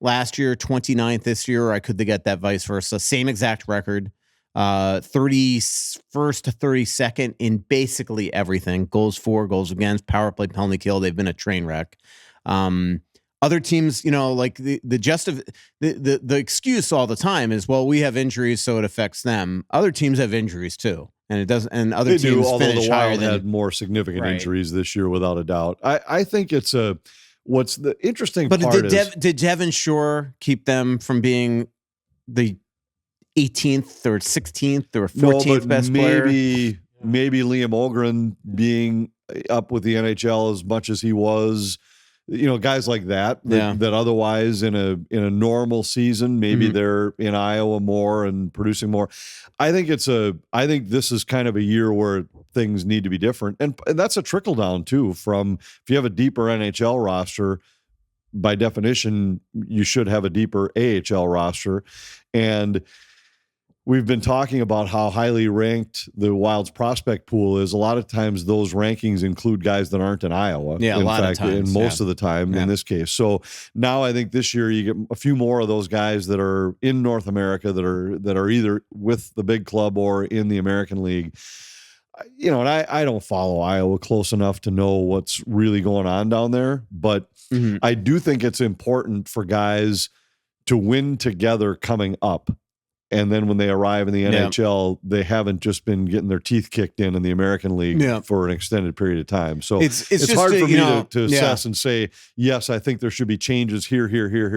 last year, 29th this year, or could they get that vice versa? Same exact record. 31st to 32nd in basically everything. Goals for, goals against, power play, penalty kill. They've been a train wreck. Other teams, like the excuse all the time is, well, we have injuries, so it affects them. Other teams have injuries too, and it doesn't. And other teams finish higher than had more significant injuries this year, without a doubt. I think it's what's the interesting part did Devin Shore keep them from being the 18th or 16th or 14th best player? Maybe Liam Ogren being up with the NHL as much as he was, guys like that otherwise in a normal season, maybe they're in Iowa more and producing more. I think this is kind of a year where things need to be different. And that's a trickle down too from, if you have a deeper NHL roster, by definition, you should have a deeper AHL roster. And we've been talking about how highly ranked the Wild's prospect pool is. A lot of times those rankings include guys that aren't in Iowa. Yeah, in a lot fact, of times. And most of the time in this case. So now I think this year you get a few more of those guys that are in North America that are either with the big club or in the American League. And I don't follow Iowa close enough to know what's really going on down there. But I do think it's important for guys to win together coming up. And then when they arrive in the NHL, they haven't just been getting their teeth kicked in the American League for an extended period of time. So it's just hard for me to assess and say, yes, I think there should be changes here.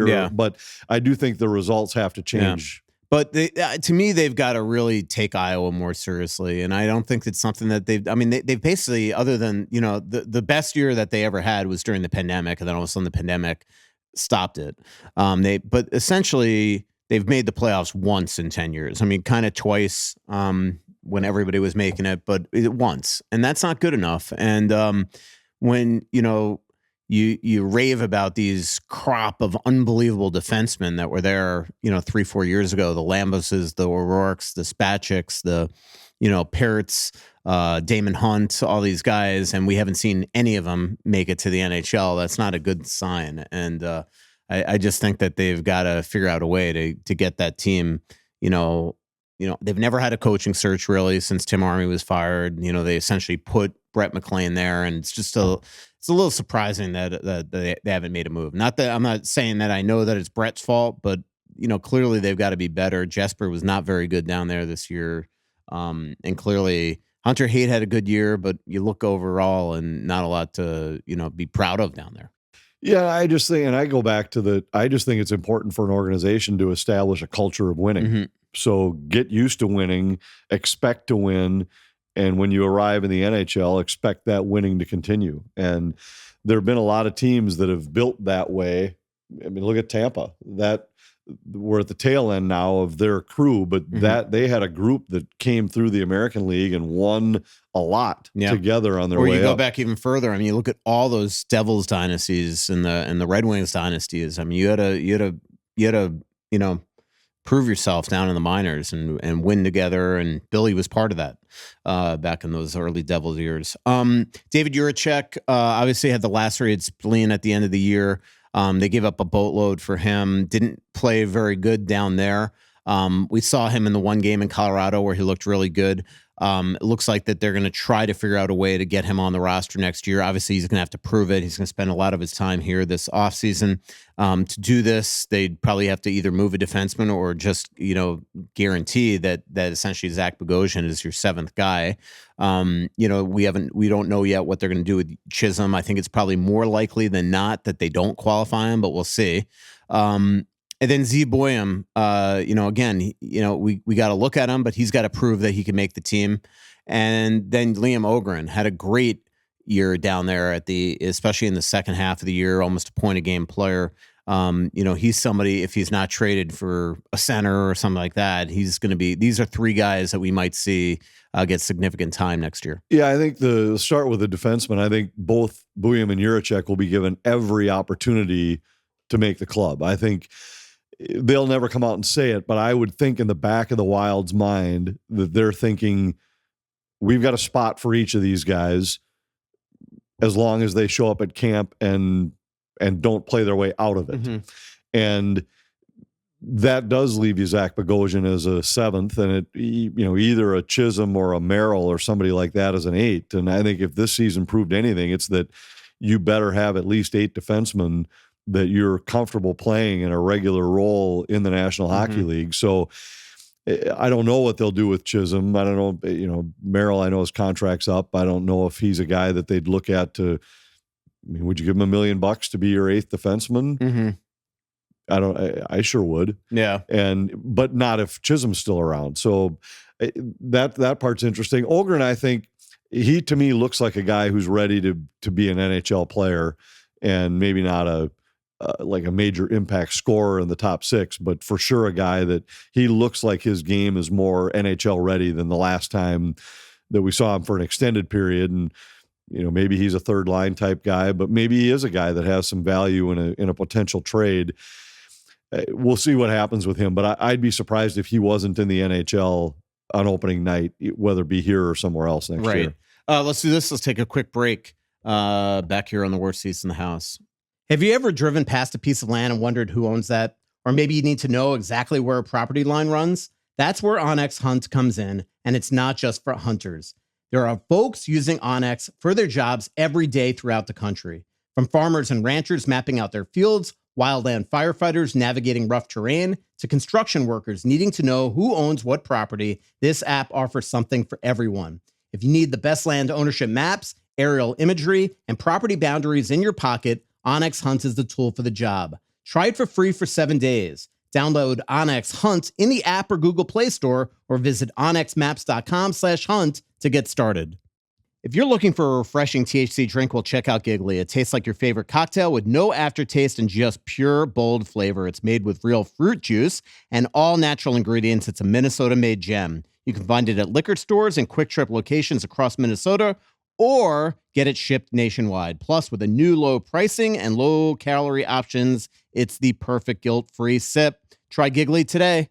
Yeah. But I do think the results have to change. But to me, they've got to really take Iowa more seriously. And I don't think it's something that they've basically, other than, the best year that they ever had was during the pandemic. And then all of a sudden the pandemic stopped it. But essentially, they've made the playoffs once in 10 years. I mean, kind of twice when everybody was making it, but once. And that's not good enough. And when, you rave about these crop of unbelievable defensemen that were there, 3-4 years ago. The Lamboses, the O'Rourkes, the Spachiks, the Parrots, Damon Hunt, all these guys, and we haven't seen any of them make it to the NHL. That's not a good sign. And I just think that they've got to figure out a way to get that team. They've never had a coaching search really since Tim Army was fired. They essentially put Brett McLean there, and it's just it's a little surprising that they haven't made a move. Not that I'm not saying that I know that it's Brett's fault, but clearly they've got to be better. Jesper was not very good down there this year, and clearly Hunter Haight had a good year, but you look overall and not a lot to be proud of down there. Yeah, I just think, and I go back to I just think it's important for an organization to establish a culture of winning. Mm-hmm. So get used to winning, expect to win, and when you arrive in the NHL, expect that winning to continue. And there have been a lot of teams that have built that way. I mean, look at Tampa. That we're at the tail end now of their crew, but that they had a group that came through the American League and won a lot together on their way up. Or you go back even further. I mean, you look at all those Devils dynasties and the Red Wings dynasties. I mean, you had to prove yourself down in the minors and win together. And Billy was part of that back in those early Devils years. David Jiricek obviously had the lacerated spleen at the end of the year. They gave up a boatload for him. Didn't play very good down there. We saw him in the one game in Colorado where he looked really good. It looks like that they're going to try to figure out a way to get him on the roster next year. Obviously, he's going to have to prove it. He's going to spend a lot of his time here this offseason. To do this, they'd probably have to either move a defenseman or just, guarantee that essentially Zach Bogosian is your seventh guy. We don't know yet what they're going to do with Chisholm. I think it's probably more likely than not that they don't qualify him, but we'll see. And then Z Boyum, again, we got to look at him, but he's got to prove that he can make the team. And then Liam Ogren had a great year down there especially in the second half of the year, almost a point a game player. He's somebody, if he's not traded for a center or something like that, these are three guys that we might see get significant time next year. Yeah, I think start with the defenseman. I think both Boyum and Jiricek will be given every opportunity to make the club. I think they'll never come out and say it, but I would think in the back of the Wild's mind that they're thinking we've got a spot for each of these guys as long as they show up at camp and don't play their way out of it. Mm-hmm. And that does leave you Zach Bogosian as a seventh, and either a Chisholm or a Merrill or somebody like that as an eighth. And I think if this season proved anything, it's that you better have at least 8 defensemen that you're comfortable playing in a regular role in the National Hockey League. So I don't know what they'll do with Chisholm. I don't know, Merrill, I know his contract's up. I don't know if he's a guy that they'd look at would you give him $1 million to be your 8th defenseman? Mm-hmm. I sure would. Yeah. But not if Chisholm's still around. So that part's interesting. Ogren, I think he, to me, looks like a guy who's ready to be an NHL player, and maybe not like a major impact scorer in the top 6, but for sure a guy that he looks like his game is more NHL ready than the last time that we saw him for an extended period. And, maybe he's a third line type guy, but maybe he is a guy that has some value in a potential trade. We'll see what happens with him, but I'd be surprised if he wasn't in the NHL on opening night, whether it be here or somewhere else next year. Let's do this. Let's take a quick break back here on the Worst Seats in the House. Have you ever driven past a piece of land and wondered who owns that? Or maybe you need to know exactly where a property line runs? That's where Onyx Hunt comes in, and it's not just for hunters. There are folks using Onyx for their jobs every day throughout the country. From farmers and ranchers mapping out their fields, wildland firefighters navigating rough terrain, to construction workers needing to know who owns what property, this app offers something for everyone. If you need the best land ownership maps, aerial imagery, and property boundaries in your pocket, Onyx Hunt is the tool for the job. Try it for free for 7 days. Download Onyx Hunt in the app or Google Play Store, or visit onyxmaps.com/hunt to get started. If you're looking for a refreshing THC drink, well, check out Giggly. It tastes like your favorite cocktail with no aftertaste and just pure, bold flavor. It's made with real fruit juice and all natural ingredients. It's a Minnesota-made gem. You can find it at liquor stores and Quick Trip locations across Minnesota, or get it shipped nationwide. Plus, with a new low pricing and low calorie options, it's the perfect guilt-free sip. Try Giggly today.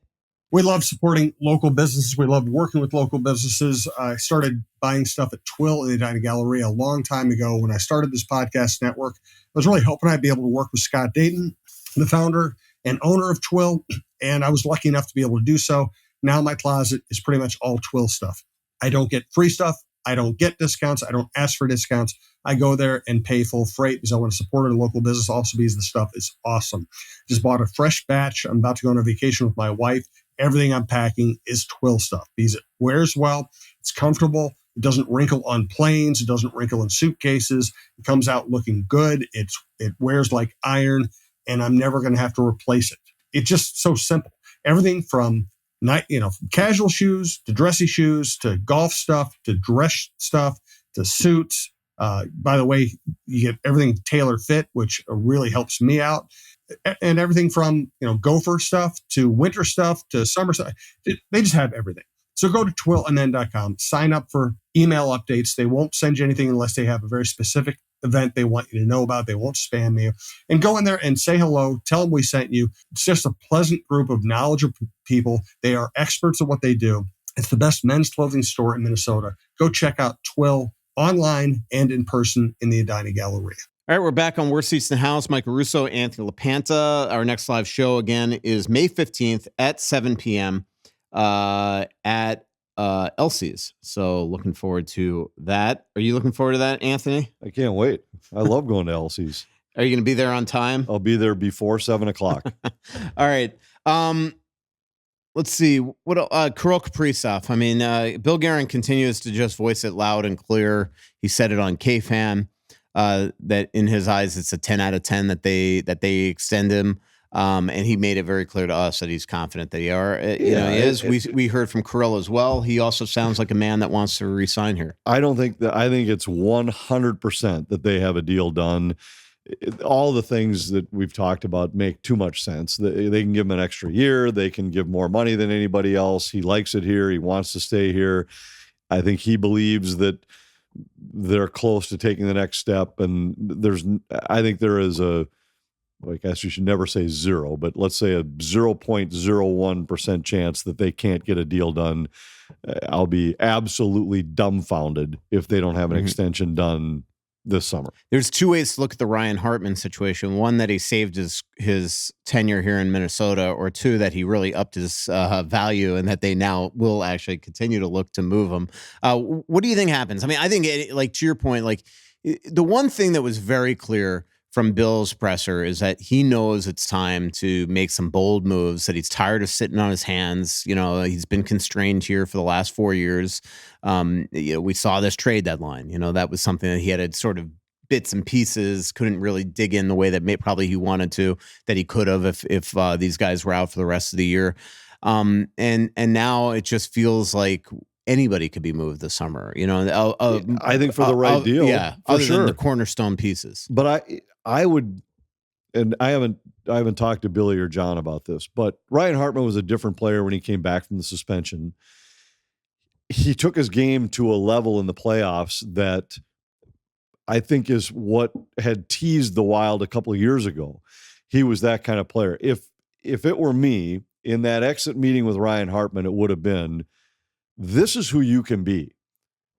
We love supporting local businesses. We love working with local businesses. I started buying stuff at Twill in the Edina Galleria a long time ago. When I started this podcast network, I was really hoping I'd be able to work with Scott Dayton, the founder and owner of Twill, and I was lucky enough to be able to do so. Now my closet is pretty much all Twill stuff. I don't get free stuff. I don't get discounts. I don't ask for discounts. I go there and pay full freight because I want to support a local business also because the stuff is awesome. Just bought a fresh batch. I'm about to go on a vacation with my wife. Everything I'm packing is Twill stuff because it wears well. It's comfortable. It doesn't wrinkle on planes. It doesn't wrinkle in suitcases. It comes out looking good. It wears like iron, and I'm never going to have to replace it. It's just so simple. Everything from casual shoes to dressy shoes to golf stuff to dress stuff to suits. By the way, you get everything tailor fit, which really helps me out. And everything from gopher stuff to winter stuff to summer stuff. They just have everything. So go to twillmn.com, sign up for email updates. They won't send you anything unless they have a very specific event they want you to know about. They won't spam you. And go in there and say hello. Tell them we sent you. It's just a pleasant group of knowledgeable people. They are experts at what they do. It's the best men's clothing store in Minnesota. Go check out Twill online and in person in the Edina Galleria. All right, we're back on Worst Seats in the House. Michael Russo, Anthony LaPanta. Our next live show, again, is May 15th at 7 p.m. At Elsie's. So looking forward to that. Are you looking forward to that, Anthony? I can't wait. I love going to Elsie's. Are you going to be there on time? I'll be there before 7 o'clock. All right. Let's see. What Kirill Kaprizov. I mean, Bill Guerin continues to just voice it loud and clear. He said it on KFAN. That in his eyes, it's a 10 out of 10 that they extend him. And he made it very clear to us that he's confident that he is. We heard from Kirill as well. He also sounds like a man that wants to resign here. I think it's 100% that they have a deal done. All the things that we've talked about make too much sense. They can give him an extra year. They can give more money than anybody else. He likes it here. He wants to stay here. I think he believes that they're close to taking the next step. And I think there is I guess you should never say zero, but let's say a 0.01% chance that they can't get a deal done. I'll be absolutely dumbfounded if they don't have an extension done this summer. There's two ways to look at the Ryan Hartman situation. One, that he saved his tenure here in Minnesota, or two, that he really upped his value and that they now will actually continue to look to move him. What do you think happens? I mean, I think to your point, the one thing that was very clear from Bill's presser is that he knows it's time to make some bold moves, that he's tired of sitting on his hands. He's been constrained here for the last 4 years. We saw this trade deadline. That was something that he had sort of bits and pieces, couldn't really dig in the way that probably he wanted to, that he could have if these guys were out for the rest of the year. And now it just feels like anybody could be moved this summer. I think for the right deal. Yeah, for other sure. than the cornerstone pieces. But I would, and I haven't talked to Billy or John about this, but Ryan Hartman was a different player when he came back from the suspension. He took his game to a level in the playoffs that I think is what had teased the Wild a couple of years ago. He was that kind of player. If it were me in that exit meeting with Ryan Hartman, it would have been, this is who you can be.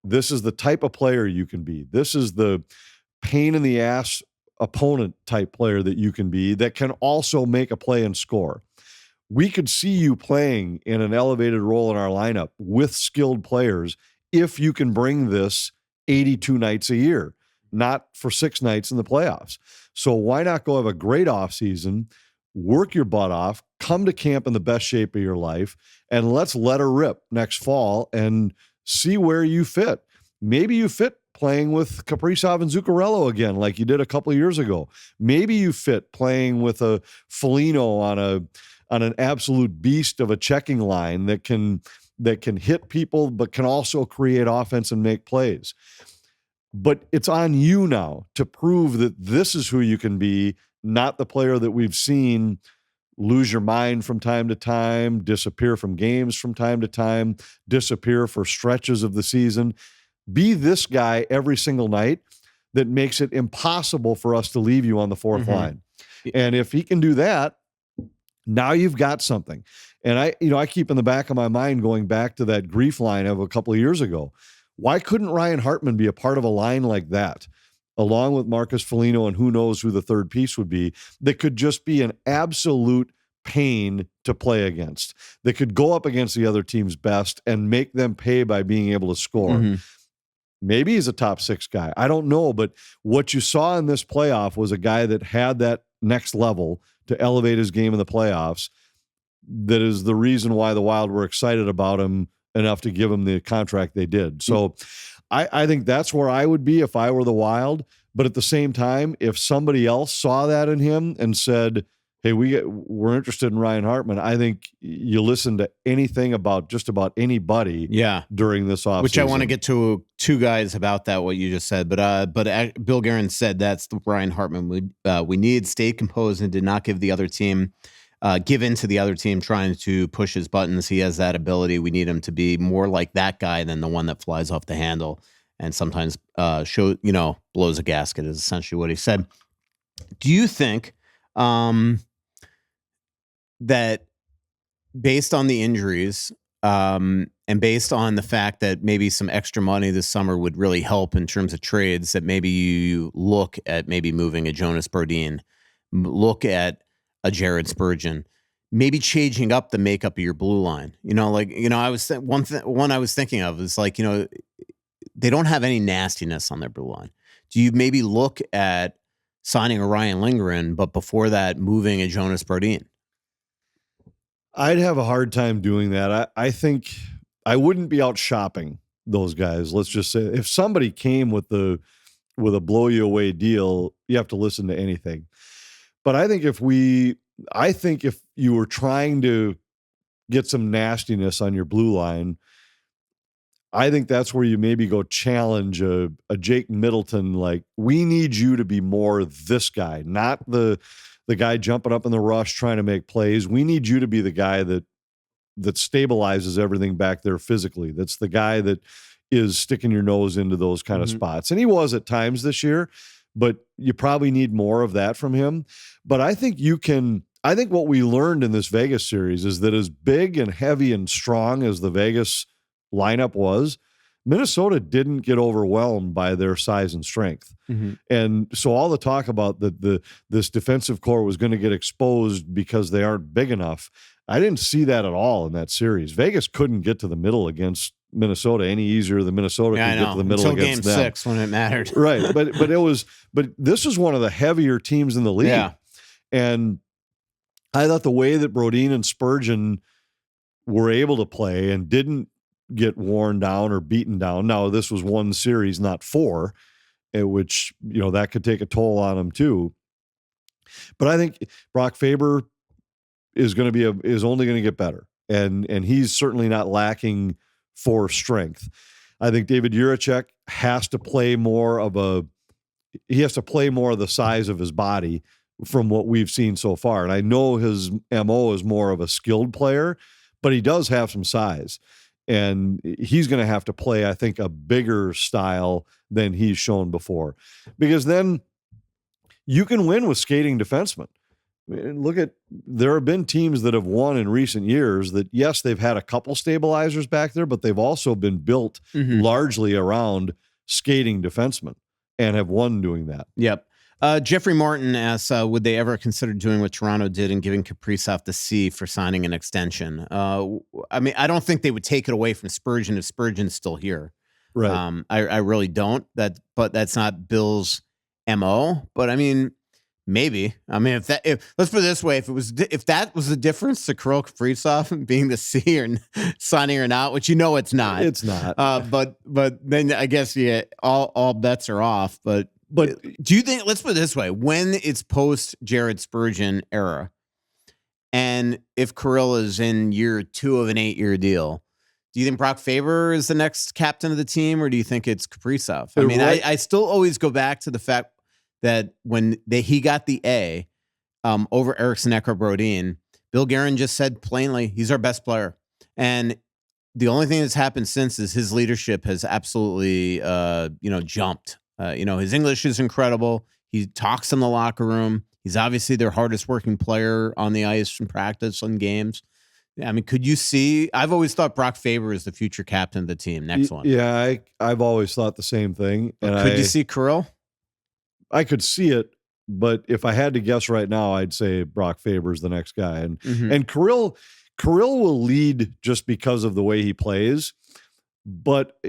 This is the type of player you can be. This is the pain in the ass opponent type player that you can be, that can also make a play and score. We could see you playing in an elevated role in our lineup with skilled players if you can bring this 82 nights a year, not for 6 nights in the playoffs. So why not go have a great offseason, work your butt off, come to camp in the best shape of your life, and let's let her rip next fall and see where you fit. Maybe you fit playing with Kaprizov and Zuccarello again, like you did a couple of years ago. Maybe you fit playing with a Foligno on an absolute beast of a checking line that can hit people, but can also create offense and make plays. But it's on you now to prove that this is who you can be, not the player that we've seen lose your mind from time to time, disappear from games from time to time, disappear for stretches of the season. Be this guy every single night that makes it impossible for us to leave you on the fourth line. And if he can do that, now you've got something. And I keep in the back of my mind going back to that grief line of a couple of years ago. Why couldn't Ryan Hartman be a part of a line like that, along with Marcus Foligno and who knows who the third piece would be, that could just be an absolute pain to play against, that could go up against the other team's best and make them pay by being able to score? Maybe he's a top 6 guy. I don't know. But what you saw in this playoff was a guy that had that next level to elevate his game in the playoffs. That is the reason why the Wild were excited about him enough to give him the contract they did. So I think that's where I would be if I were the Wild. But at the same time, if somebody else saw that in him and said, hey, we're interested in Ryan Hartman, I think you listen to anything about just about anybody during this offseason. Which I want to get to 2 guys about that, what you just said. But Bill Guerin said that's the Ryan Hartman we need. Stayed composed and did not give the other team, give in to the other team trying to push his buttons. He has that ability. We need him to be more like that guy than the one that flies off the handle and sometimes blows a gasket, is essentially what he said. Do you think that based on the injuries and based on the fact that maybe some extra money this summer would really help in terms of trades, that maybe you look at maybe moving a Jonas Brodin, look at a Jared Spurgeon, maybe changing up the makeup of your blue line? I was one I was thinking of is they don't have any nastiness on their blue line. Do you maybe look at signing a Ryan Lindgren, but before that moving a Jonas Brodin? I'd have a hard time doing that. I think I wouldn't be out shopping those guys. Let's just say if somebody came with a blow you away deal, you have to listen to anything. But I think if you were trying to get some nastiness on your blue line, I think that's where you maybe go challenge a Jake Middleton. Like, we need you to be more this guy, not the guy jumping up in the rush trying to make plays. We need you to be the guy that stabilizes everything back there physically. That's the guy that is sticking your nose into those kind of spots. And he was at times this year, but you probably need more of that from him. But I think what we learned in this Vegas series is that as big and heavy and strong as the Vegas lineup was, Minnesota didn't get overwhelmed by their size and strength. And so all the talk about this defensive core was going to get exposed because they aren't big enough, I didn't see that at all in that series. Vegas couldn't get to the middle against Minnesota any easier than Minnesota could get to the middle against them. Until Game 6 when it mattered. Right. But this is one of the heavier teams in the league. Yeah. And I thought the way that Brodin and Spurgeon were able to play and didn't get worn down or beaten down. Now, this was one series, not 4, which, that could take a toll on them too. But I think Brock Faber is only going to get better. And he's certainly not lacking for strength. I think David Jiricek has to play more of the size of his body from what we've seen so far. And I know his MO is more of a skilled player, but he does have some size. And he's going to have to play, I think, a bigger style than he's shown before. Because then you can win with skating defensemen. I mean, there have been teams that have won in recent years that, yes, they've had a couple stabilizers back there, but they've also been built largely around skating defensemen and have won doing that. Yep. Jeffrey Martin asks, would they ever consider doing what Toronto did and giving Kaprizov the C for signing an extension? I mean, I don't think they would take it away from Spurgeon if Spurgeon's still here. Right. I really don't. But that's not Bill's MO. But I mean, maybe. I mean, if let's put it this way, if that was the difference to Kirill Kaprizov being the C or signing or not, which it's not. It's not. But then I guess all bets are off. But do you think, let's put it this way, when it's post Jared Spurgeon era, and if Kirill is in year 2 of an 8-year deal, do you think Brock Faber is the next captain of the team, or do you think it's Kaprizov? I mean, I still always go back to the fact that when he got the A over Eriksson Ekra Brodin, Bill Guerin just said plainly, he's our best player. And the only thing that's happened since is his leadership has absolutely, jumped. His English is incredible. He talks in the locker room. He's obviously their hardest working player on the ice in practice and games. I mean, could you see? I've always thought Brock Faber is the future captain of the team. Next one. Yeah, I've always thought the same thing. And could you see Kirill? I could see it, but if I had to guess right now, I'd say Brock Faber's the next guy. And Kirill will lead just because of the way he plays, but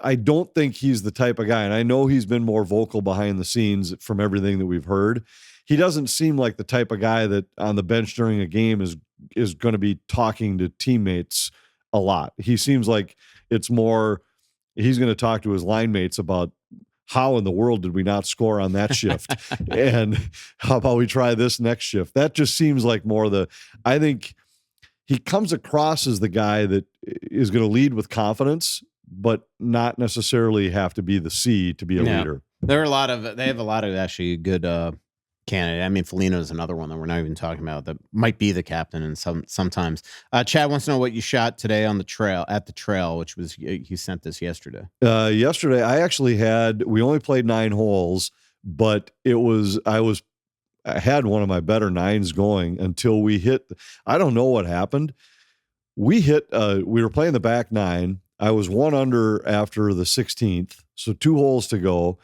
I don't think he's the type of guy. And I know he's been more vocal behind the scenes from everything that we've heard. He doesn't seem like the type of guy that on the bench during a game is going to be talking to teammates a lot. He seems like it's more, he's going to talk to his line mates about how in the world did we not score on that shift? And how about we try this next shift? That just seems like more I think he comes across as the guy that is going to lead with confidence, but not necessarily have to be the C to be a leader. They have a lot of actually good candidate. I mean, Foligno is another one that we're not even talking about that might be the captain. And sometimes Chad wants to know what you shot today on the trail, which was, he sent this yesterday. Yesterday, we only played 9 holes, but I had one of my better 9s going until we hit, I don't know what happened. We were playing the back 9. I was 1 under after the 16th. So 2 holes to go.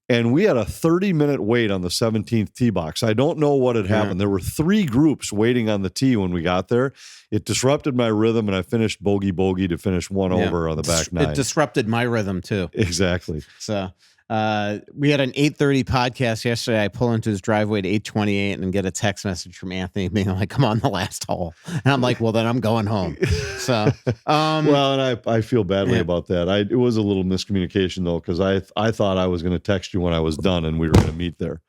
And we had a 30-minute wait on the 17th tee box. I don't know what had happened. There were 3 groups waiting on the tee when we got there. It disrupted my rhythm, and I finished bogey to finish 1 over on the back 9. It disrupted my rhythm, too. Exactly. So we had an 8:30 podcast yesterday. I pull into his driveway at 8:28 and get a text message from Anthony being like, "I'm on the last hole," and I'm like, "Well, then I'm going home." So, well, and I feel badly about that. It was a little miscommunication though, because I thought I was going to text you when I was done and we were going to meet there.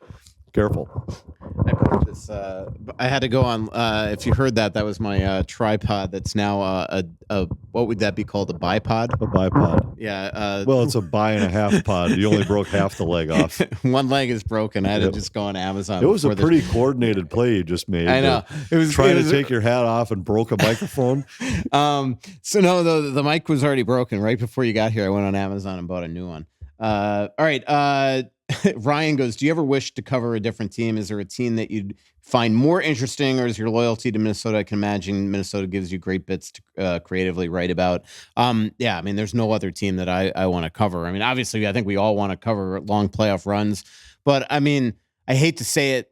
Careful. I put this. I had to go on. If you heard that was my tripod. That's now a what would that be called? A bipod. A bipod. Yeah. Well, it's a bi and a half pod. You only broke half the leg off. One leg is broken. I had to just go on Amazon. It was a pretty coordinated play you just made. I know. It was trying to take your hat off and broke a microphone. So no, the mic was already broken right before you got here. I went on Amazon and bought a new one. All right. Ryan goes, do you ever wish to cover a different team? Is there a team that you'd find more interesting, or is your loyalty to Minnesota? I can imagine Minnesota gives you great bits to creatively write about. Yeah, I mean, there's no other team that I want to cover. I mean, obviously, I think we all want to cover long playoff runs, but I mean, I hate to say it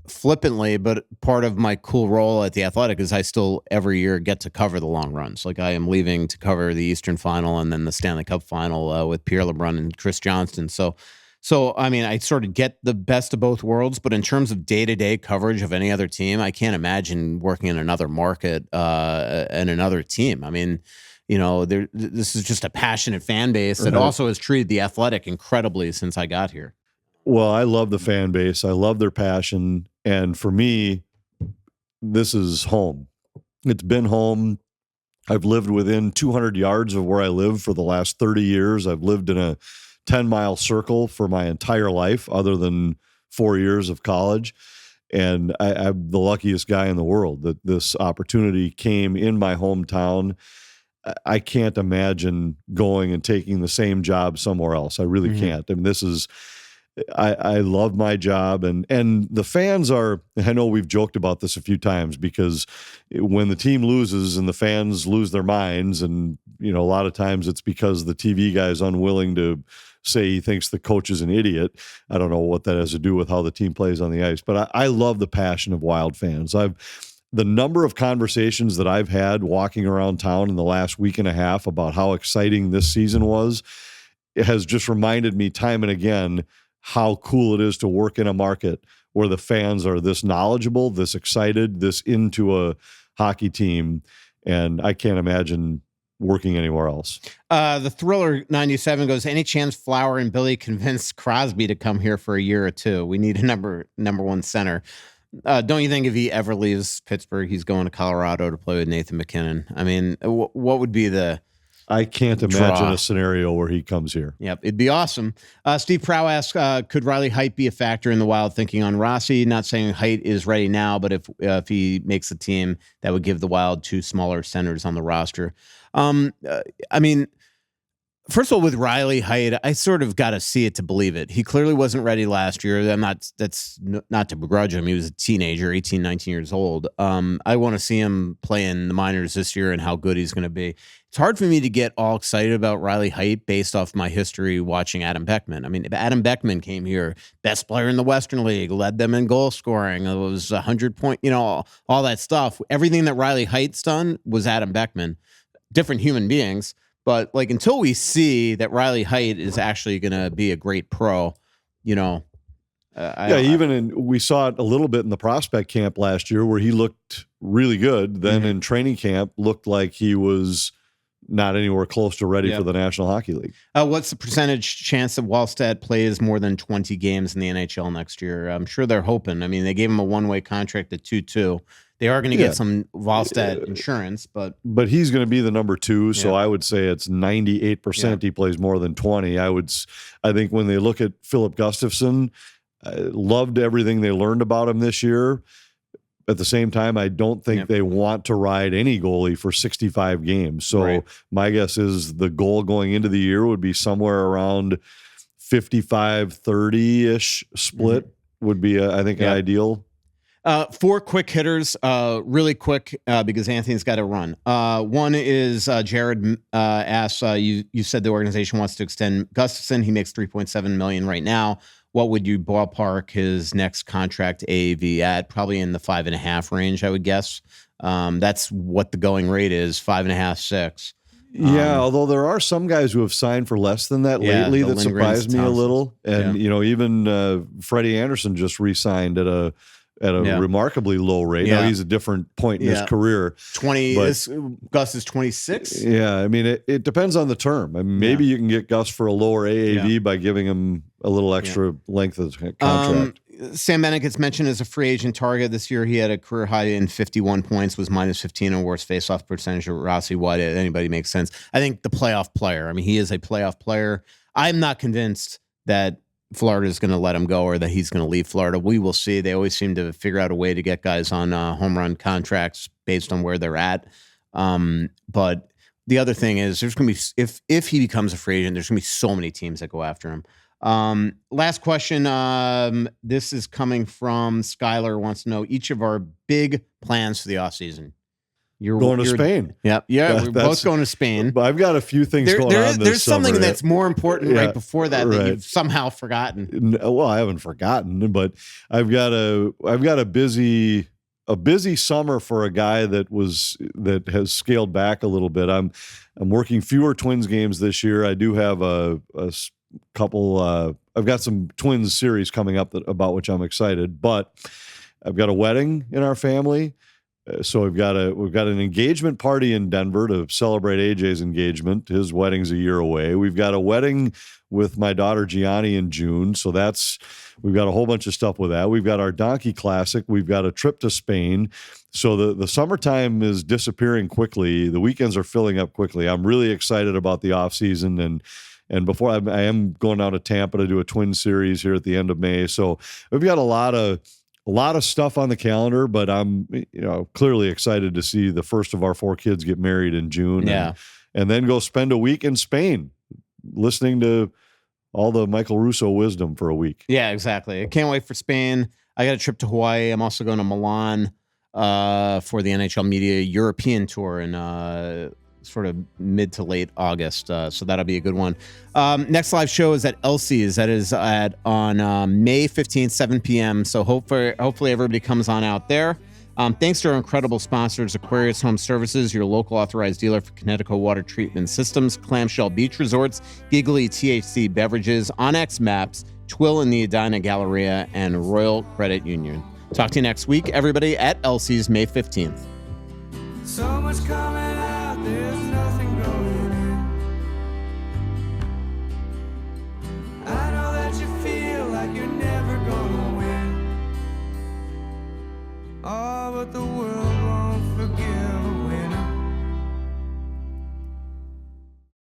flippantly, but part of my cool role at The Athletic is I still every year get to cover the long runs. Like I am leaving to cover the Eastern Final and then the Stanley Cup Final with Pierre LeBrun and Chris Johnston. So, I mean, I sort of get the best of both worlds, but in terms of day-to-day coverage of any other team, I can't imagine working in another market and another team. I mean, this is just a passionate fan base that also has treated The Athletic incredibly since I got here. Well, I love the fan base. I love their passion. And for me, this is home. It's been home. I've lived within 200 yards of where I live for the last 30 years. I've lived in a 10-mile circle for my entire life, other than 4 years of college. And I'm the luckiest guy in the world that this opportunity came in my hometown. I can't imagine going and taking the same job somewhere else. I really can't. I mean, I love my job, and the fans are, I know we've joked about this a few times, because when the team loses and the fans lose their minds, and a lot of times it's because the TV guy is unwilling to say he thinks the coach is an idiot. I don't know what that has to do with how the team plays on the ice, but I love the passion of Wild fans. The number of conversations that I've had walking around town in the last week and a half about how exciting this season was, it has just reminded me time and again how cool it is to work in a market where the fans are this knowledgeable, this excited, this into a hockey team. And I can't imagine working anywhere else. The Thriller 97 goes, any chance Flower and Billy convinced Crosby to come here for a year or two? We need a number one center. Don't you think if he ever leaves Pittsburgh, he's going to Colorado to play with Nathan McKinnon? I mean, what would be the I can't imagine draw. a scenario where he comes here. Yep, it'd be awesome. Steve Prow asks, could Riley Height be a factor in the Wild thinking on Rossi? Not saying Height is ready now, but if he makes the team, that would give the Wild 2 smaller centers on the roster. I mean, first of all, with Riley Height, I sort of got to see it to believe it. He clearly wasn't ready last year. That's not to begrudge him. He was a teenager, 18, 19 years old. I want to see him play in the minors this year and how good he's going to be. It's hard for me to get all excited about Riley Height based off my history watching Adam Beckman. I mean, Adam Beckman came here, best player in the Western League, led them in goal scoring. It was 100-point, all that stuff. Everything that Riley Height's done was Adam Beckman. Different human beings. But until we see that Riley Height is actually going to be a great pro, we saw it a little bit in the prospect camp last year where he looked really good. Then in training camp looked like he was not anywhere close to ready for the National Hockey League. What's the percentage chance that Wallstedt plays more than 20 games in the NHL next year? I'm sure they're hoping. I mean, they gave him a one-way contract at 2-2. They are going to get some Wallstedt insurance, but he's going to be the number 2. So I would say it's 98% he plays more than 20. I think when they look at Philip Gustafsson, loved everything they learned about him this year. At the same time, I don't think they want to ride any goalie for 65 games. So my guess is the goal going into the year would be somewhere around 55-30-ish split would be, I think, an ideal. 4 quick hitters, really quick, because Anthony's got to run. One is Jared asks, you said the organization wants to extend Gustafsson. He makes $3.7 million right now. What would you ballpark his next contract AAV at? Probably in the 5.5 range, I would guess. That's what the going rate is, 5.5, 6. Although there are some guys who have signed for less than that lately that surprised me a little. And, even Freddie Anderson just re-signed at a remarkably low rate. Now he's a different point in his career. Gus is 26. Yeah, I mean, it depends on the term. I mean, maybe you can get Gus for a lower AAV by giving him a little extra length of contract. Sam Bennett gets mentioned as a free agent target this year. He had a career high in 51 points, was -15 and worst faceoff percentage of Rossi. Why did anybody make sense? I think the playoff player. I mean, he is a playoff player. I'm not convinced that Florida is going to let him go or that he's going to leave Florida. We will see. They always seem to figure out a way to get guys on home run contracts based on where they're at. But the other thing is there's going to be, if he becomes a free agent, there's going to be so many teams that go after him. Last question. This is coming from Skylar, wants to know each of our big plans for the offseason. You're going to Spain. Yep. Yeah, we're both going to Spain. I've got a few things going on this There's something summer. that's more important right before that you've somehow forgotten. Well, I haven't forgotten, but I've got a busy summer for a guy that has scaled back a little bit. I'm working fewer Twins games this year. I do have a couple. I've got some Twins series coming up about which I'm excited, but I've got a wedding in our family. So we've got an engagement party in Denver to celebrate AJ's engagement. His wedding's a year away. We've got a wedding with my daughter Gianni in June. So we've got a whole bunch of stuff with that. We've got our Donkey Classic. We've got a trip to Spain. So the summertime is disappearing quickly. The weekends are filling up quickly. I'm really excited about the off season and before I am going down to Tampa to do a Twin series here at the end of May. So we've got a lot of stuff on the calendar, but I'm clearly excited to see the first of our 4 kids get married in June. And then go spend a week in Spain listening to all the Michael Russo wisdom for a week. Yeah, exactly. I can't wait for Spain. I got a trip to Hawaii. I'm also going to Milan for the NHL Media European Tour in sort of mid to late August. So that'll be a good one. Next live show is at Elsie's. That is on May 15th, 7 p.m. So hopefully everybody comes on out there. Thanks to our incredible sponsors, Aquarius Home Services, your local authorized dealer for Connecticut water treatment systems, Clamshell Beach Resorts, Giggly THC Beverages, Onyx Maps, Twill in the Edina Galleria, and Royal Credit Union. Talk to you next week, everybody, at Elsie's May 15th. So much coming out, there's nothing going in. I know that you feel like you're never gonna win. Oh, but the world won't forgive.